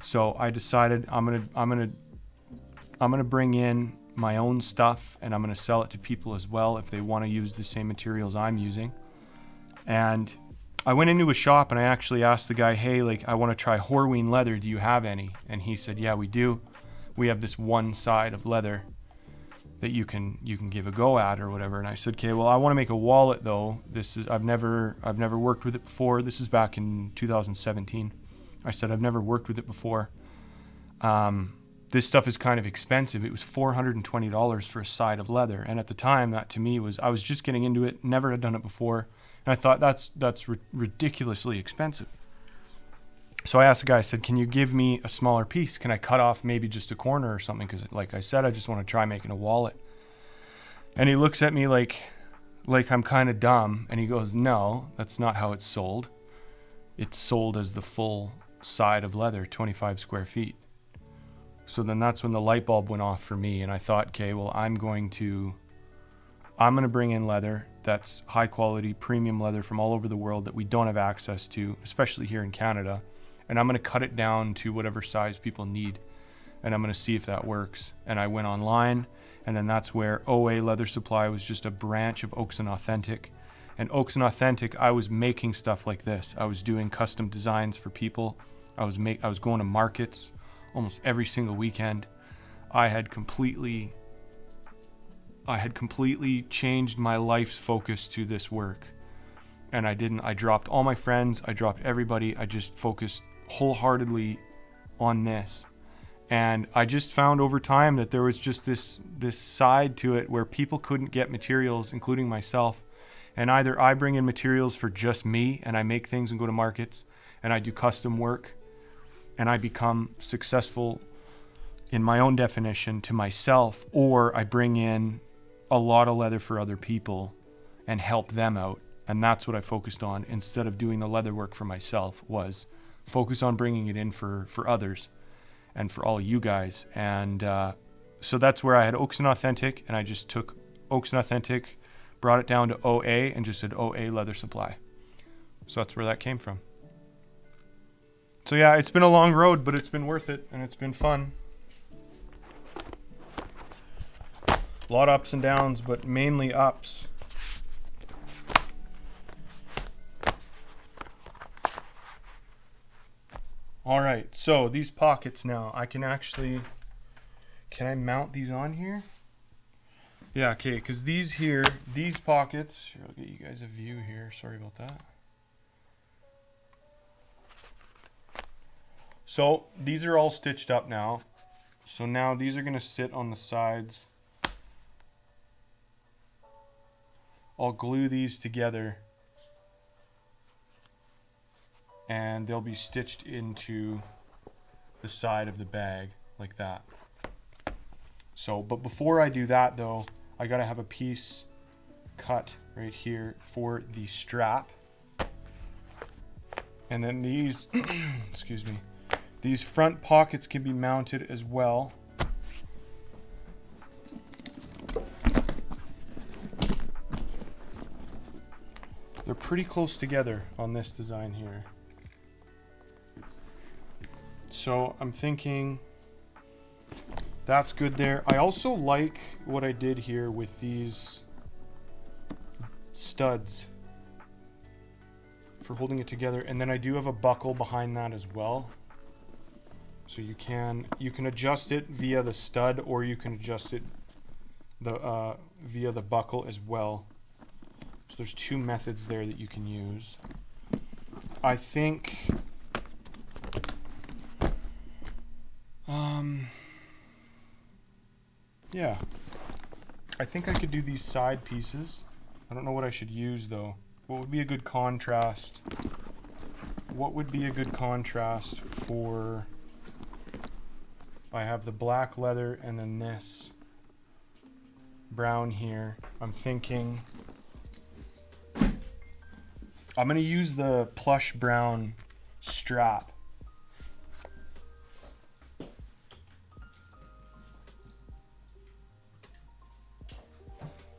So I decided I'm gonna bring in my own stuff, and I'm gonna sell it to people as well if they want to use the same materials I'm using. And I went into a shop, and I actually asked the guy, hey, like, I want to try Horween leather. Do you have any? And he said, yeah, we do. We have this one side of leather that you can give a go at or whatever. And I said, okay, well, I want to make a wallet though. I've never worked with it before. This is back in 2017. I said, I've never worked with it before. This stuff is kind of expensive. It was $420 for a side of leather. And at the time, that to me was, I was just getting into it, never had done it before. And I thought that's ridiculously expensive. So I asked the guy, I said, can you give me a smaller piece? Can I cut off maybe just a corner or something? Because like I said, I just want to try making a wallet. And he looks at me like I'm kind of dumb. And he goes, no, that's not how it's sold. It's sold as the full side of leather, 25 square feet. So then that's when the light bulb went off for me. And I thought, okay, well, I'm going to bring in leather that's high quality, premium leather from all over the world that we don't have access to, especially here in Canada. And I'm going to cut it down to whatever size people need. And I'm going to see if that works. And I went online, and then that's where OA Leather Supply was just a branch of Oaks and Authentic. And Oaks and Authentic, I was making stuff like this. I was doing custom designs for people. I was going to markets almost every single weekend. I had completely changed my life's focus to this work. And I dropped all my friends. I dropped everybody. I just focused wholeheartedly on this. And I just found over time that there was just this side to it where people couldn't get materials, including myself. And either I bring in materials for just me and I make things and go to markets and I do custom work and I become successful in my own definition to myself, or I bring in a lot of leather for other people and help them out. And that's what I focused on instead of doing the leather work for myself, was focus on bringing it in for others and for all you guys. And so that's where I had Oaks and Authentic, and I just took Oaks and Authentic, brought it down to OA, and just said OA Leather Supply. So that's where that came from. So yeah, it's been a long road, but it's been worth it, and it's been fun. A lot of ups and downs, but mainly ups. All right, so these pockets now, can I mount these on here? Yeah, okay, because these pockets, here, I'll get you guys a view here, sorry about that. So these are all stitched up now. So now these are gonna sit on the sides. I'll glue these together and they'll be stitched into the side of the bag like that. So, but before I do that though, I gotta have a piece cut right here for the strap. And then these, excuse me, these front pockets can be mounted as well. They're pretty close together on this design here. So I'm thinking that's good there. I also like what I did here with these studs for holding it together, and then I do have a buckle behind that as well. So you can adjust it via the stud, or you can adjust it via the buckle as well. So there's two methods there that you can use. I think yeah, I think I could do these side pieces. I don't know what I should use though. What would be a good contrast? What would be a good contrast for, I have the black leather and then this brown here. I'm thinking I'm gonna use the plush brown strap.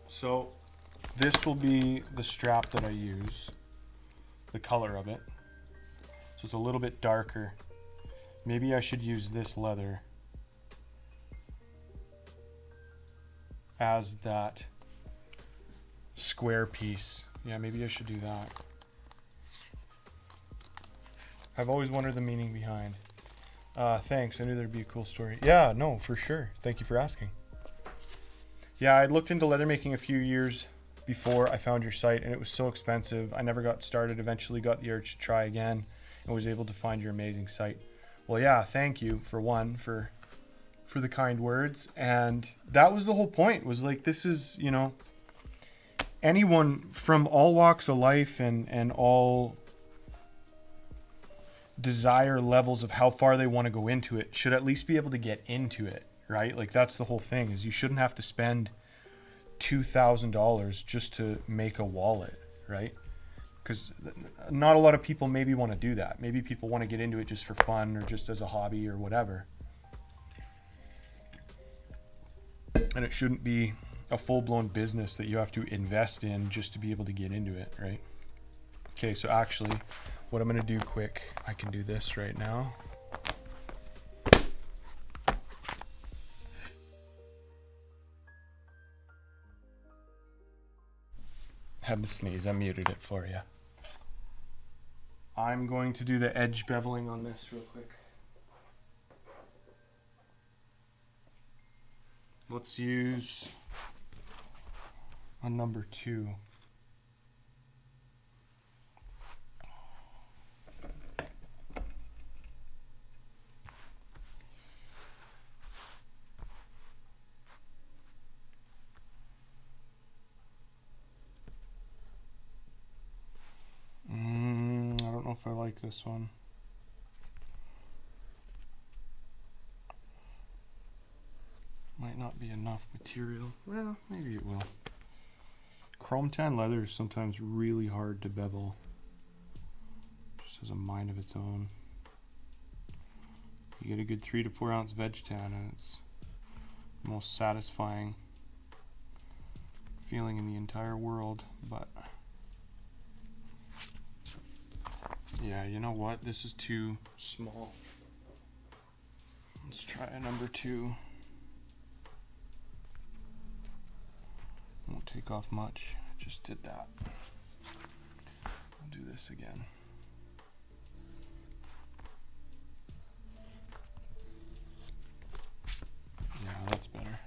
So this will be the strap that I use, the color of it. So it's a little bit darker. Maybe I should use this leather as that square piece. Yeah, maybe I should do that. I've always wondered the meaning behind. Thanks, I knew there'd be a cool story. Yeah, no, for sure. Thank you for asking. Yeah, I looked into leather making a few years before I found your site, and it was so expensive. I never got started, eventually got the urge to try again, and was able to find your amazing site. Well, yeah, thank you for the kind words. And that was the whole point, was like, this is, you know, anyone from all walks of life and all desire levels of how far they want to go into it should at least be able to get into it, right? Like, that's the whole thing, is you shouldn't have to spend $2,000 just to make a wallet, right? Because not a lot of people maybe want to do that. Maybe people want to get into it just for fun or just as a hobby or whatever. And it shouldn't be a full-blown business that you have to invest in just to be able to get into it, right? Okay, so actually, what I'm going to do quick, I can do this right now. Had to sneeze, I muted it for you. I'm going to do the edge beveling on this real quick. Let's use a number 2. I don't know if I like this one. Might not be enough material. Well, maybe it will. Chrome tan leather is sometimes really hard to bevel. Just has a mind of its own. You get a good 3 to 4 ounce veg tan, and it's the most satisfying feeling in the entire world. But yeah, you know what? This is too small. Let's try a number 2. Won't take off much. I just did that. I'll do this again. Yeah, that's better.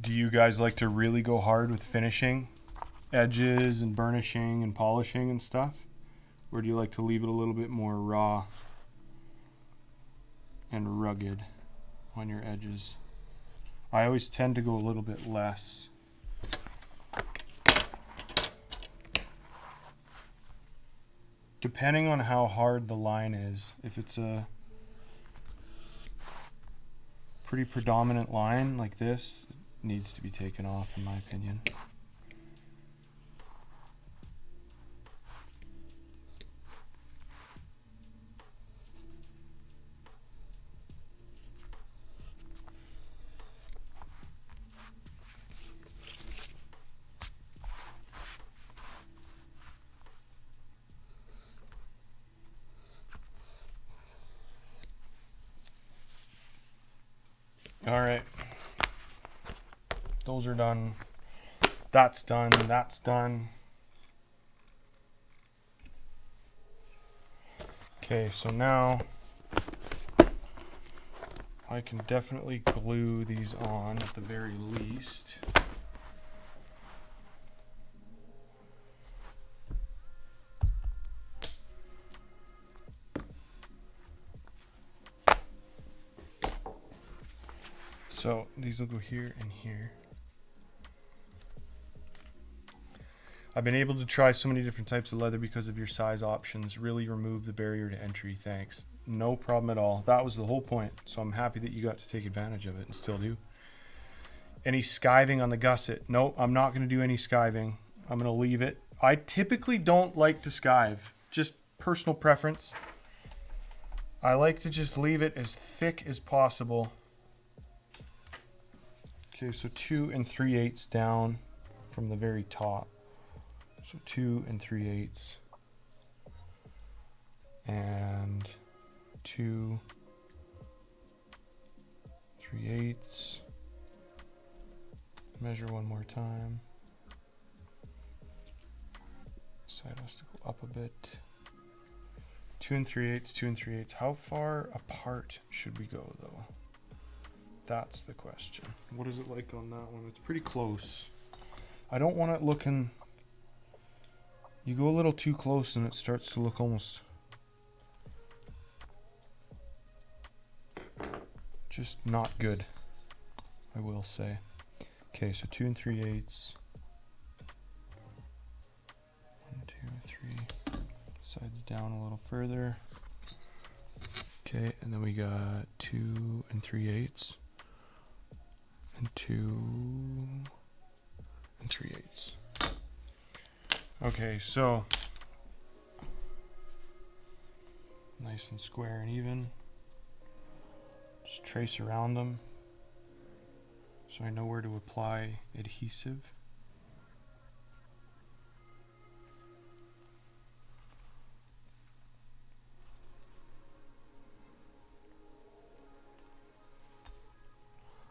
Do you guys like to really go hard with finishing edges and burnishing and polishing and stuff? Or do you like to leave it a little bit more raw and rugged on your edges? I always tend to go a little bit less. Depending on how hard the line is. If it's a pretty predominant line like this needs to be taken off, in my opinion. All right, those are done. That's done. That's done. Okay, so now I can definitely glue these on at the very least. So these will go here and here. I've been able to try so many different types of leather because of your size options. Really remove the barrier to entry. Thanks. No problem at all. That was the whole point. So I'm happy that you got to take advantage of it and still do. Any skiving on the gusset? No, I'm not going to do any skiving. I'm going to leave it. I typically don't like to skive. Just personal preference. I like to just leave it as thick as possible. Okay, so 2 3/8 down from the very top. So 2 3/8 and 2 3/8. Measure one more time. Side has to go up a bit. 2 3/8, 2 3/8. How far apart should we go though? That's the question. What is it like on that one? It's pretty close. I don't want it looking... You go a little too close and it starts to look almost... just not good, I will say. Okay, so 2 3/8. 1, 2, 3. Sides down a little further. Okay, and then we got 2 3/8. And 2 3/8. Okay, so nice and square and even. Just trace around them so I know where to apply adhesive.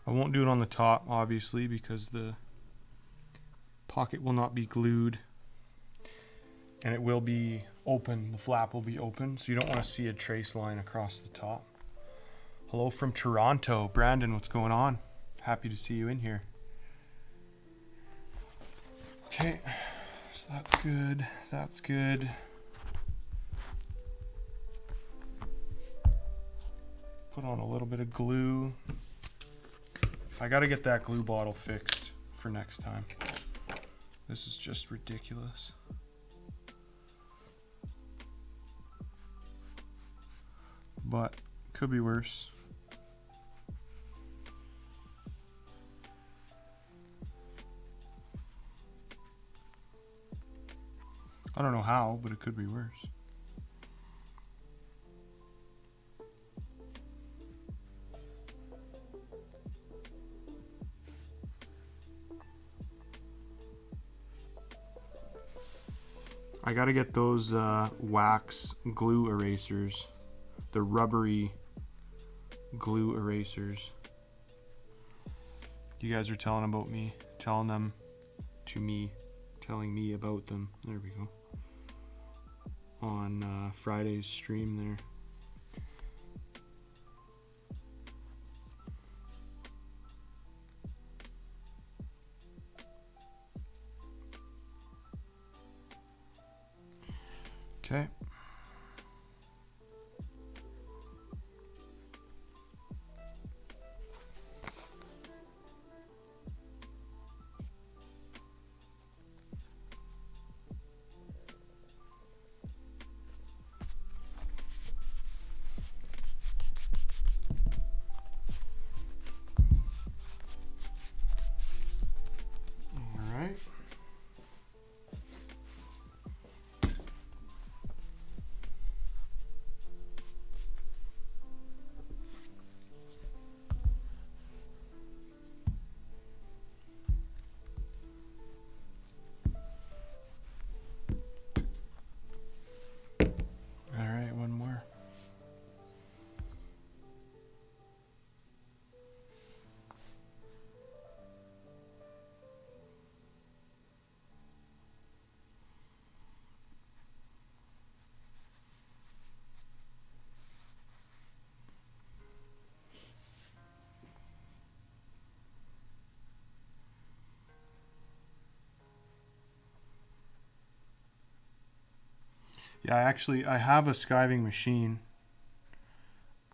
I won't do it on the top, obviously, because the pocket will not be glued and it will be open. The flap will be open, so you don't want to see a trace line across the top. Hello from Toronto. Brandon, what's going on? Happy to see you in here. Okay, so that's good. That's good. Put on a little bit of glue. I gotta get that glue bottle fixed for next time. This is just ridiculous. But could be worse. I don't know how, but it could be worse. I gotta get those wax glue erasers, the rubbery glue erasers. You guys are telling about me, telling them to me, telling me about them. There we go. On Friday's stream there. Okay. Yeah, I have a skiving machine,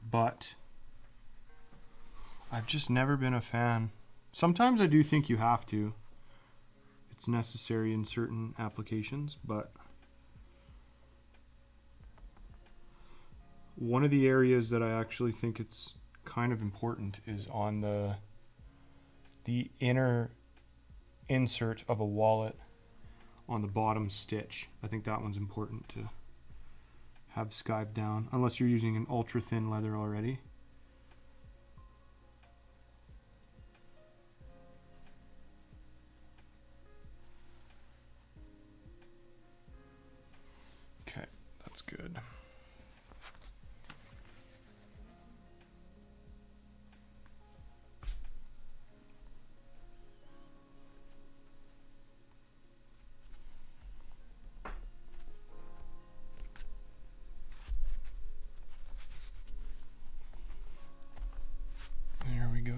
but I've just never been a fan. Sometimes I do think you have to. It's necessary in certain applications, but one of the areas that I actually think it's kind of important is on the inner insert of a wallet on the bottom stitch. I think that one's important to have skived down, unless you're using an ultra thin leather already. Okay, that's good. There we go.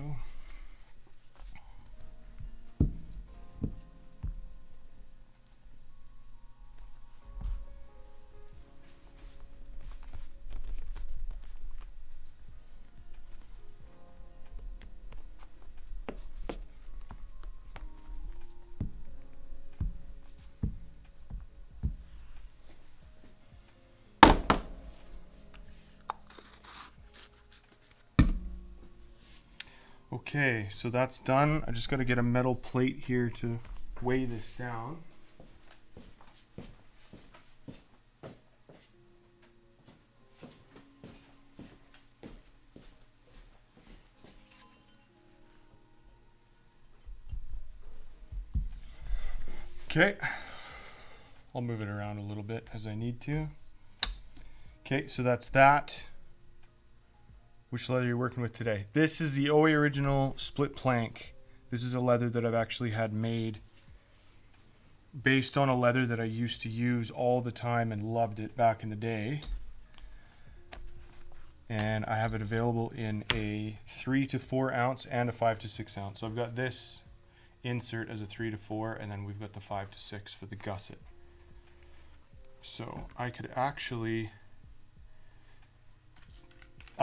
Okay, so that's done. I just got to get a metal plate here to weigh this down. Okay, I'll move it around a little bit as I need to. Okay, so that's that. Which leather you're working with today? This is the OE Original Split Plank. This is a leather that I've actually had made based on a leather that I used to use all the time and loved it back in the day. And I have it available in a 3 to 4 ounce and a 5 to 6 ounce. So I've got this insert as a 3 to 4, and then we've got the 5 to 6 for the gusset. So I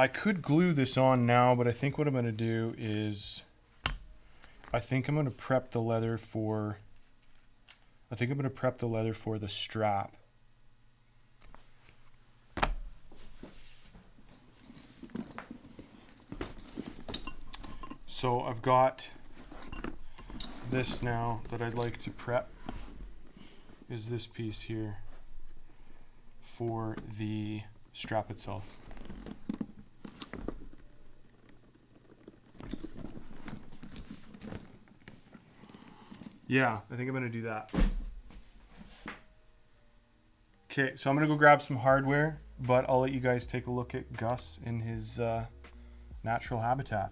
could glue this on now, but I think what I'm going to do is I think I'm going to prep the leather for the strap. So I've got this now that I'd like to prep, is this piece here for the strap itself. Yeah, I think I'm going to do that. Okay, so I'm going to go grab some hardware, but I'll let you guys take a look at Gus in his natural habitat.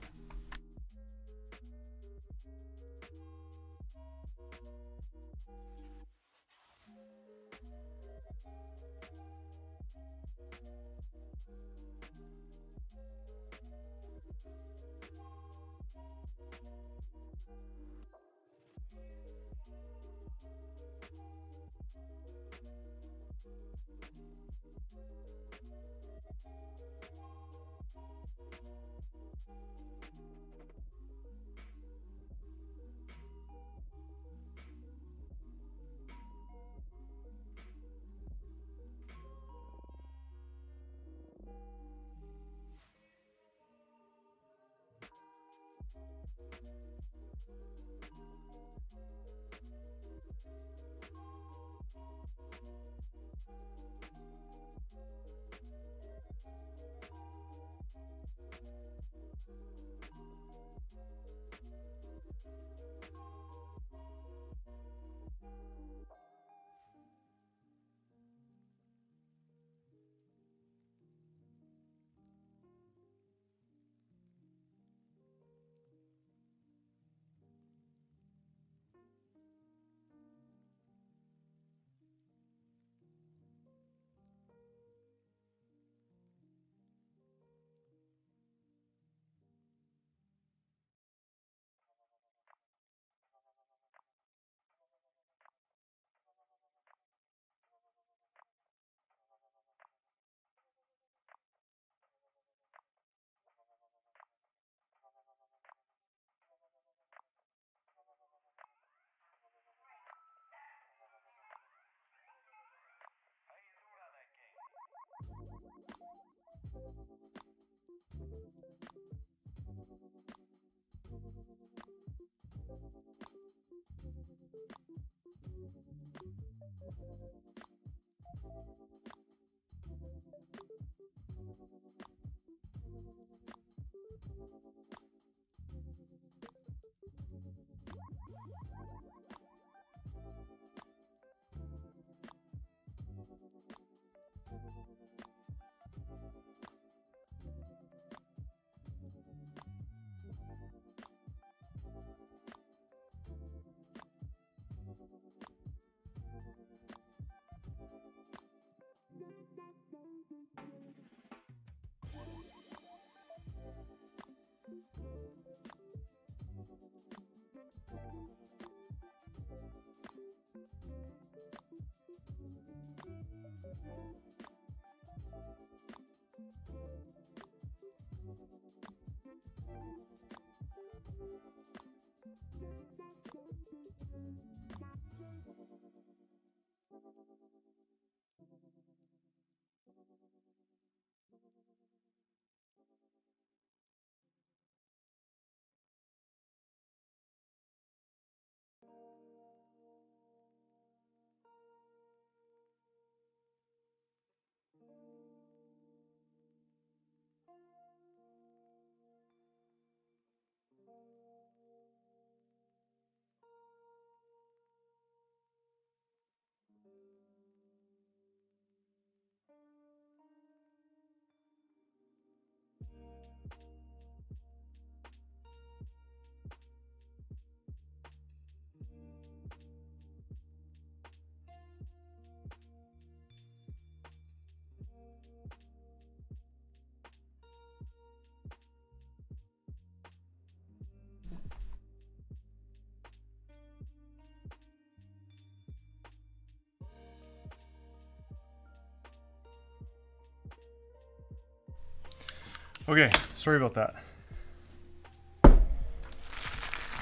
Okay, sorry about that.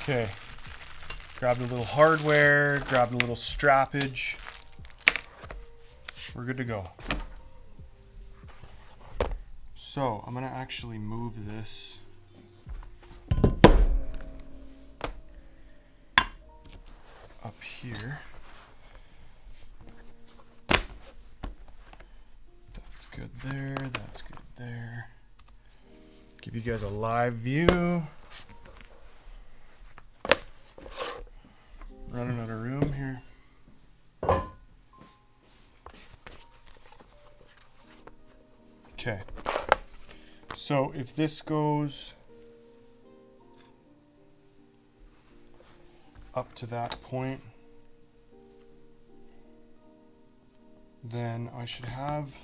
Okay, grabbed a little hardware, grabbed a little strappage. We're good to go. So I'm gonna actually move this up here. That's good there, that's good there. Give you guys a live view. Running out of room here. Okay. So if this goes up to that point, then I should have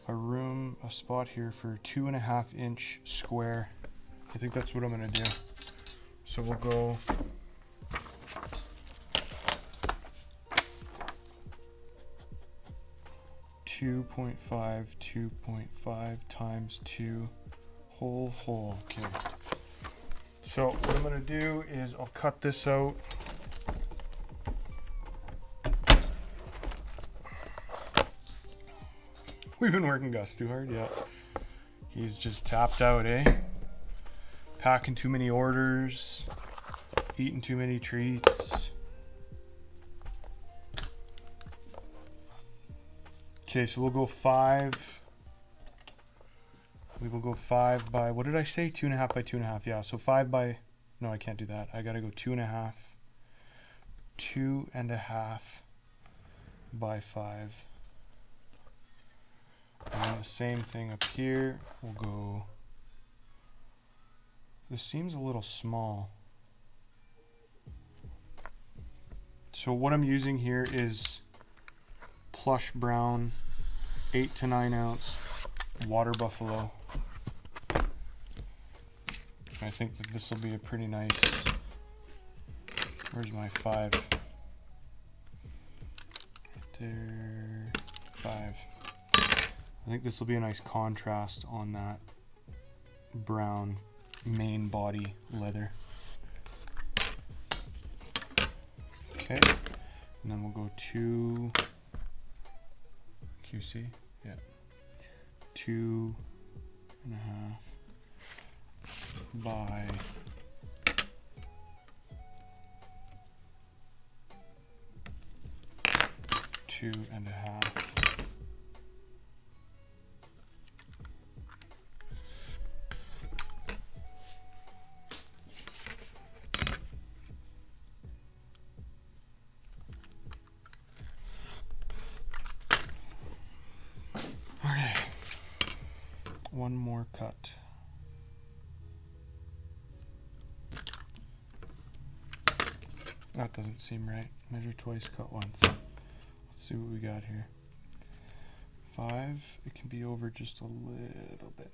a spot here for 2.5 inch square. I think that's what I'm gonna do. So we'll go 2.5 times 2 whole. Okay. So what I'm gonna do is I'll cut this out. We've been working Gus too hard, yeah. He's just tapped out, eh? Packing too many orders, eating too many treats. Okay, so we'll go 5. We will go 5 by, what did I say? 2.5 by 2.5, yeah. So 5 by, no, I can't do that. I gotta go 2.5. 2.5 by 5. And then the same thing up here. We'll go, this seems a little small. So what I'm using here is plush brown 8 to 9 ounce water buffalo. I think that this will be a pretty nice, where's my 5? Right there, 5. I think this will be a nice contrast on that brown main body leather. Okay, and then we'll go 2 QC, yeah, 2.5 by 2.5. Okay, one more cut. That doesn't seem right. Measure twice, cut once. Let's see what we got here. 5, it can be over just a little bit.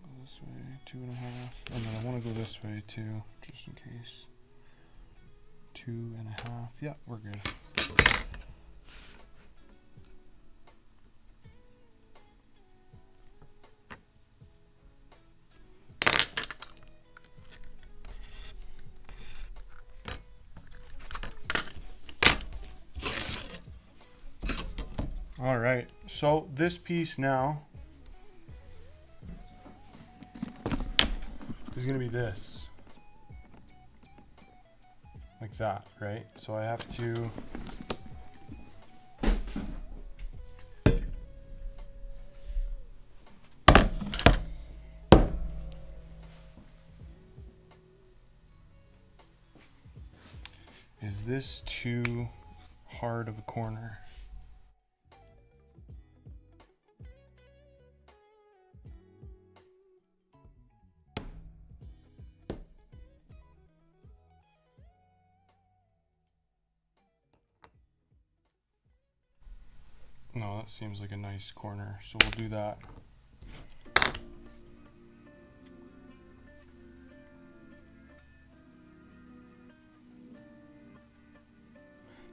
Go this way, 2.5, and then I want to go this way too, just in case. 2.5, yeah, we're good. All right, so this piece now is gonna be this. Like that, right? So I have to is this too hard of a corner? No, that seems like a nice corner, so we'll do that.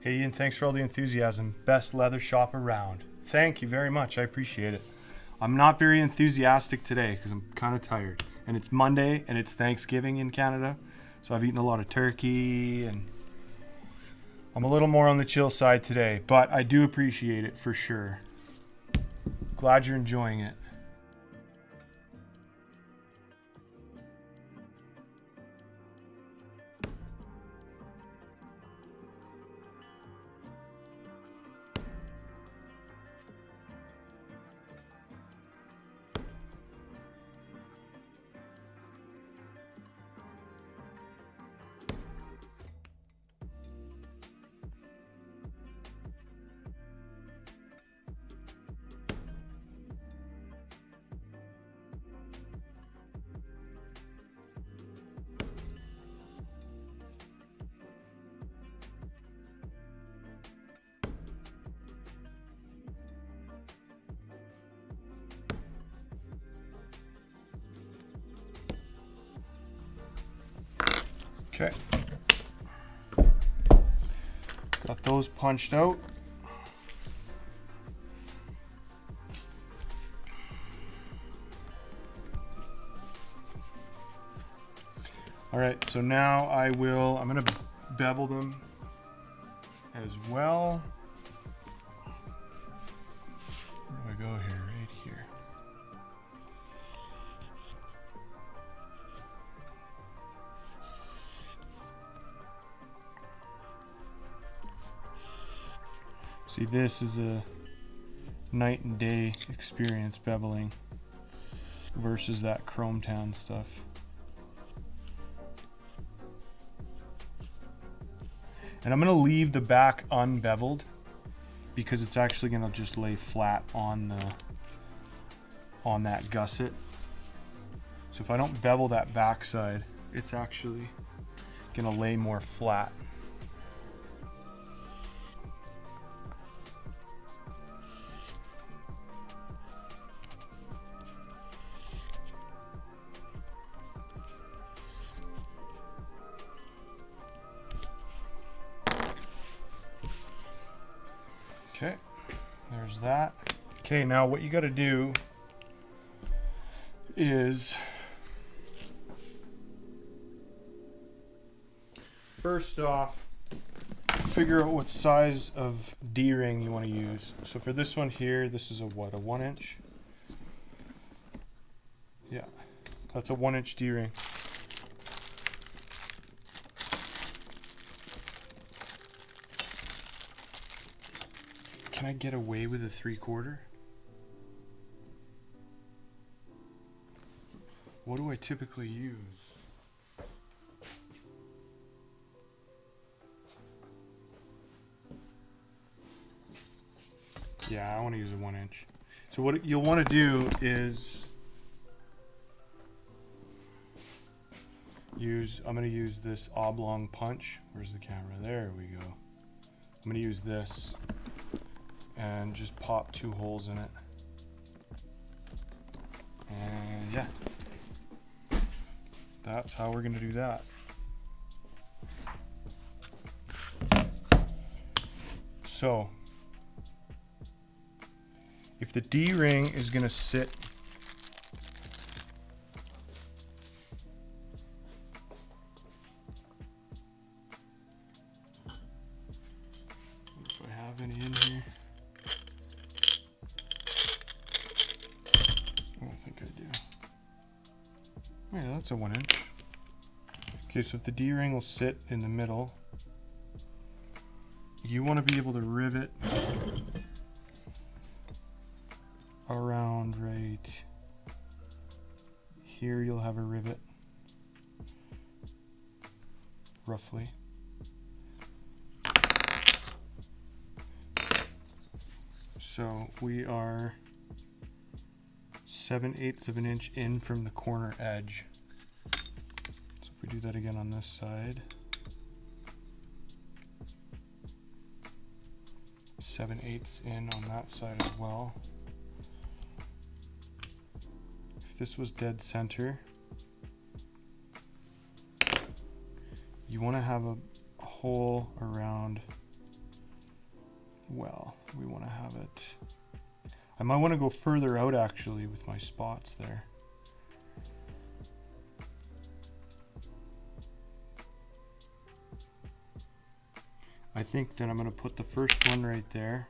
Hey Ian, thanks for all the enthusiasm. Best leather shop around. Thank you very much, I appreciate it. I'm not very enthusiastic today because I'm kind of tired. And it's Monday and it's Thanksgiving in Canada, so I've eaten a lot of turkey and I'm a little more on the chill side today, but I do appreciate it for sure. Glad you're enjoying it. Okay. Got those punched out. All right, so now I'm gonna bevel them as well. Where do I go here? Right here. See, this is a night and day experience beveling versus that chrome tan stuff. And I'm gonna leave the back unbeveled because it's actually gonna just lay flat on that gusset. So if I don't bevel that back side, it's actually gonna lay more flat. Okay, there's that. Okay, now what you got to do is first off figure out what size of D-ring you want to use. So for this one here, this is a 1 inch? Yeah, that's a 1 inch D-ring. Can I get away with a 3/4? What do I typically use? Yeah, I want to use a 1 inch. So what you'll want to do is I'm going to use this oblong punch. Where's the camera? There we go. I'm going to use this and just pop 2 holes in it. And yeah, that's how we're going to do that. So if the D-ring is going to sit if I have any in here. a 1 inch. Okay, so if the D-ring will sit in the middle, you want to be able to rivet around right here. You'll have a rivet, roughly. So we are 7/8 of an inch in from the corner edge. So if we do that again on this side, 7/8 in on that side as well. If this was dead center, you want to have a hole around, well, we want to have it, I might want to go further out actually with my spots there. I think that I'm going to put the first one right there.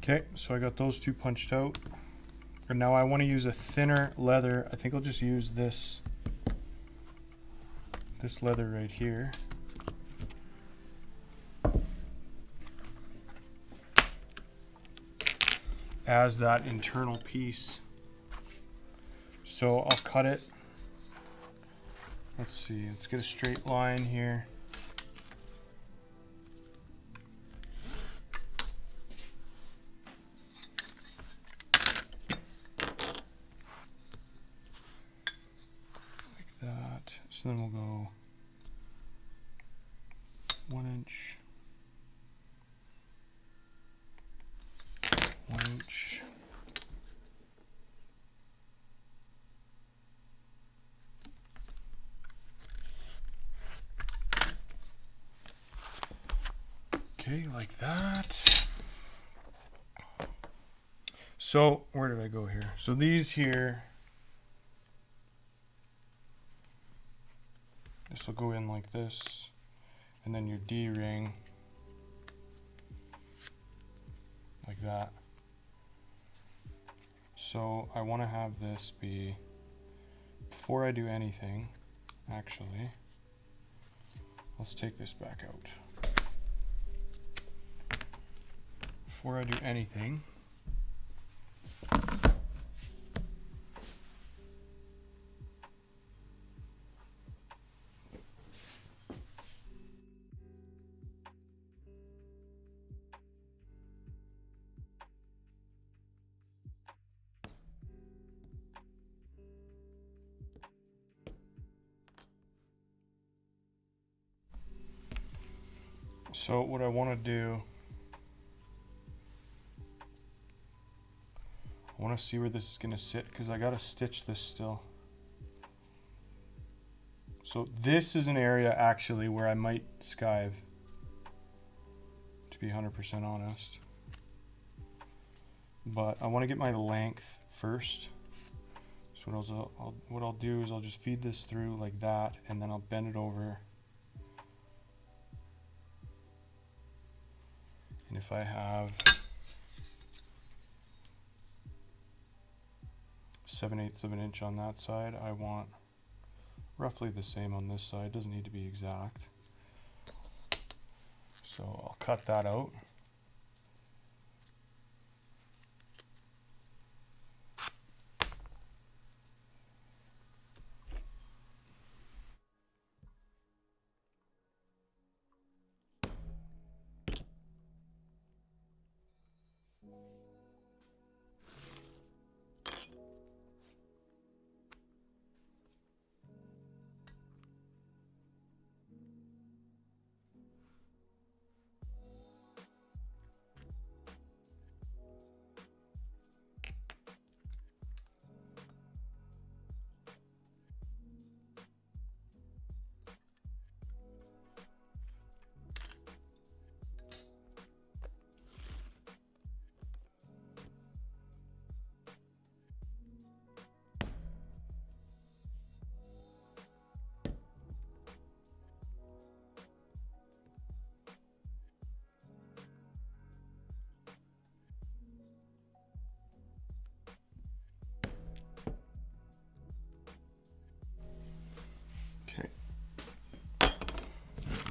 Okay, so I got those two punched out. And now I want to use a thinner leather. I think I'll just use this leather right here. As that internal piece. So I'll cut it. Let's see, let's get a straight line here. So then we'll go 1 inch, 1 inch, okay, like that. So where did I go here? So these here, this will go in like this, and then your D-ring like that. So I want to have this be, before I do anything, actually, let's take this back out. Before I do anything, so what I want to do, I want to see where this is going to sit because I got to stitch this still. So this is an area actually where I might skive, to be 100% honest. But I want to get my length first. So what I'll do is I'll just feed this through like that, and then I'll bend it over. And if I have 7/8 of an inch on that side, I want roughly the same on this side. Doesn't need to be exact. So I'll cut that out.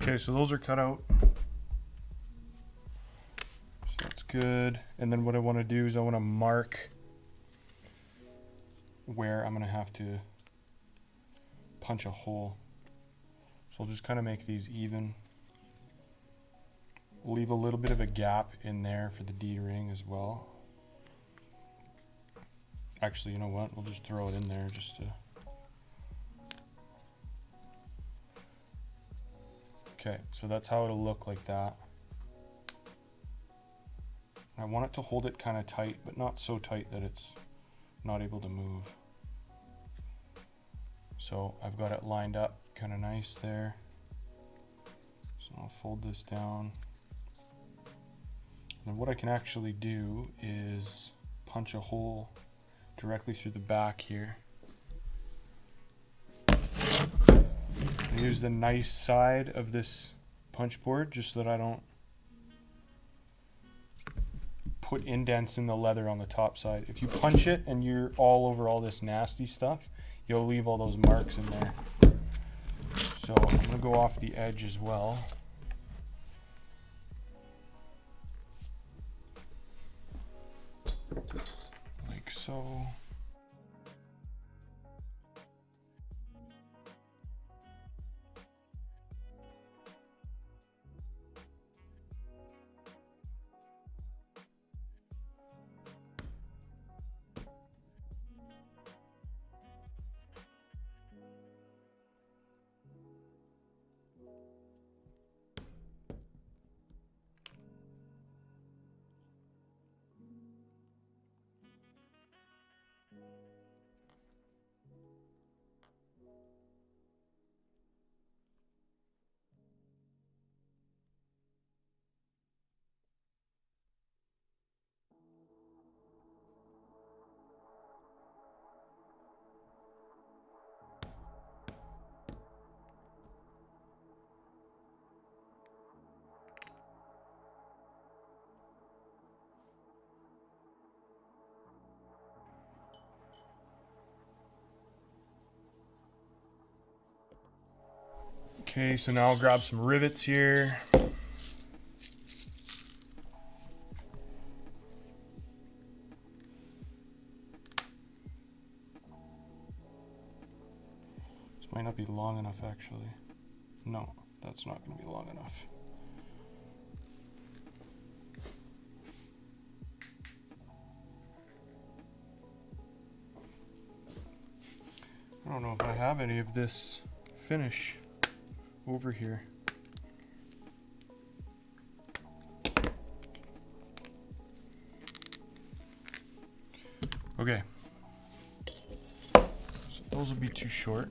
Okay, so those are cut out. So that's good. And then what I want to do is I want to mark where I'm going to have to punch a hole. So I'll just kind of make these even. Leave a little bit of a gap in there for the D-ring as well. Actually, you know what? We'll just throw it in there just to... Okay, so that's how it'll look like that. I want it to hold it kind of tight, but not so tight that it's not able to move. So I've got it lined up kind of nice there. So I'll fold this down. And what I can actually do is punch a hole directly through the back here. And use the nice side of this punch board just so that I don't put indents in the leather on the top side. If you punch it and you're all over all this nasty stuff, you'll leave all those marks in there. So I'm going to go off the edge as well. Like so. Okay, so now I'll grab some rivets here. This might not be long enough actually. No, that's not going to be long enough. I don't know if I have any of this finish over here. Okay, so those will be too short.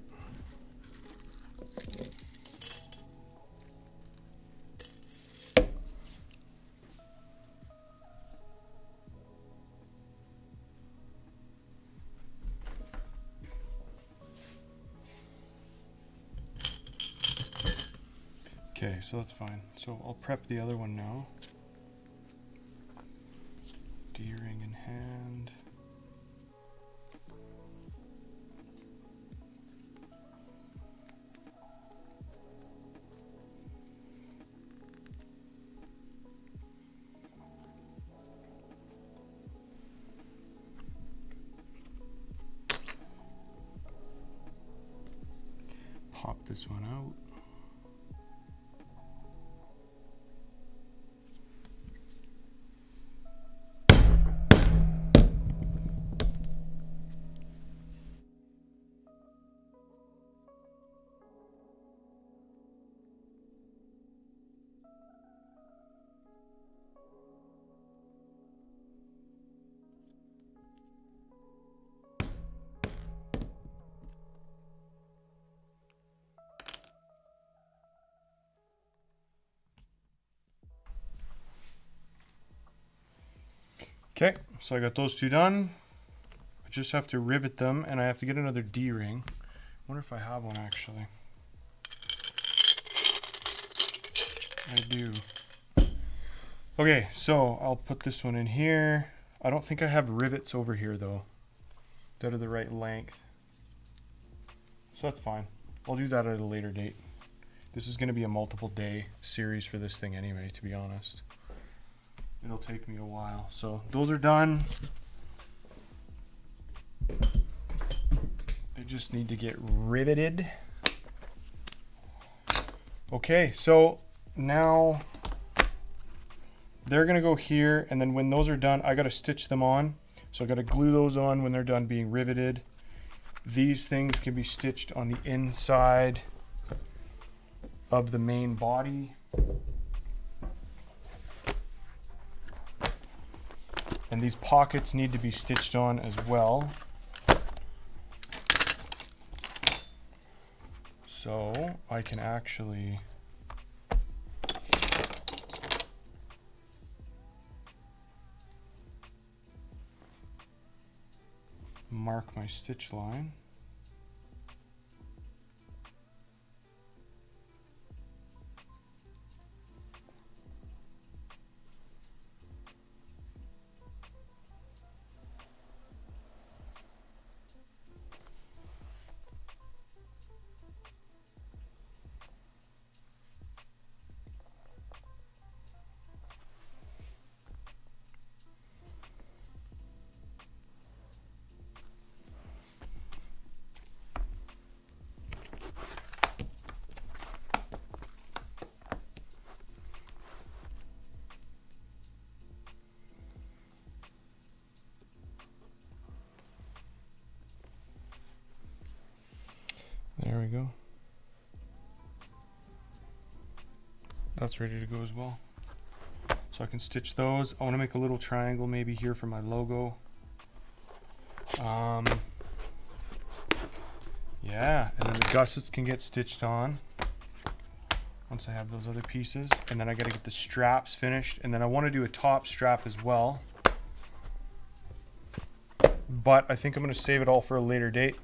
Okay, so that's fine. So I'll prep the other one now. D-ring in hand. Pop this one out. Okay, so I got those two done. I just have to rivet them, and I have to get another D-ring. I wonder if I have one actually. I do. Okay, so I'll put this one in here. I don't think I have rivets over here though that are the right length. So that's fine. I'll do that at a later date. This is going to be a multiple day series for this thing anyway, to be honest. It'll take me a while. So those are done. They just need to get riveted. Okay, so now they're gonna go here, and then when those are done, I gotta stitch them on. So I gotta glue those on when they're done being riveted. These things can be stitched on the inside of the main body. And these pockets need to be stitched on as well. So I can actually mark my stitch line. There we go. That's ready to go as well. So I can stitch those. I want to make a little triangle maybe here for my logo. Yeah, and then the gussets can get stitched on once I have those other pieces. And then I got to get the straps finished, and then I want to do a top strap as well. But I think I'm going to save it all for a later date.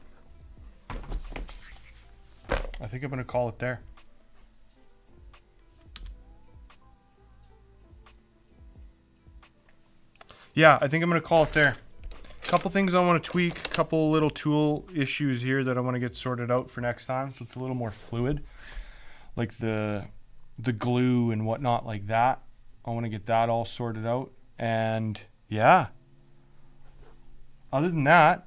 I think I'm going to call it there. Yeah, I think I'm going to call it there. Couple things I want to tweak, couple little tool issues here that I want to get sorted out for next time, so it's a little more fluid, like the glue and whatnot like that. I want to get that all sorted out, and yeah, other than that,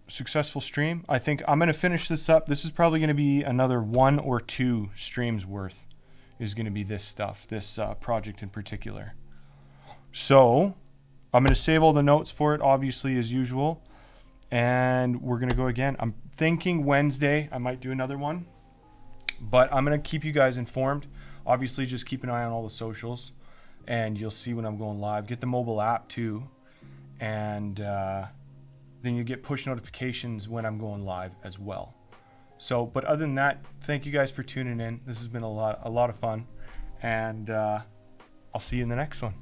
successful stream. I think I'm going to finish this up. This is probably going to be another 1 or 2 streams worth is going to be this stuff, this project in particular. So I'm going to save all the notes for it, obviously, as usual. And we're going to go again. I'm thinking Wednesday I might do another one. But I'm going to keep you guys informed. Obviously, just keep an eye on all the socials. And you'll see when I'm going live. Get the mobile app, too. And then you get push notifications when I'm going live as well. So, but other than that, thank you guys for tuning in. This has been a lot of fun. And I'll see you in the next one.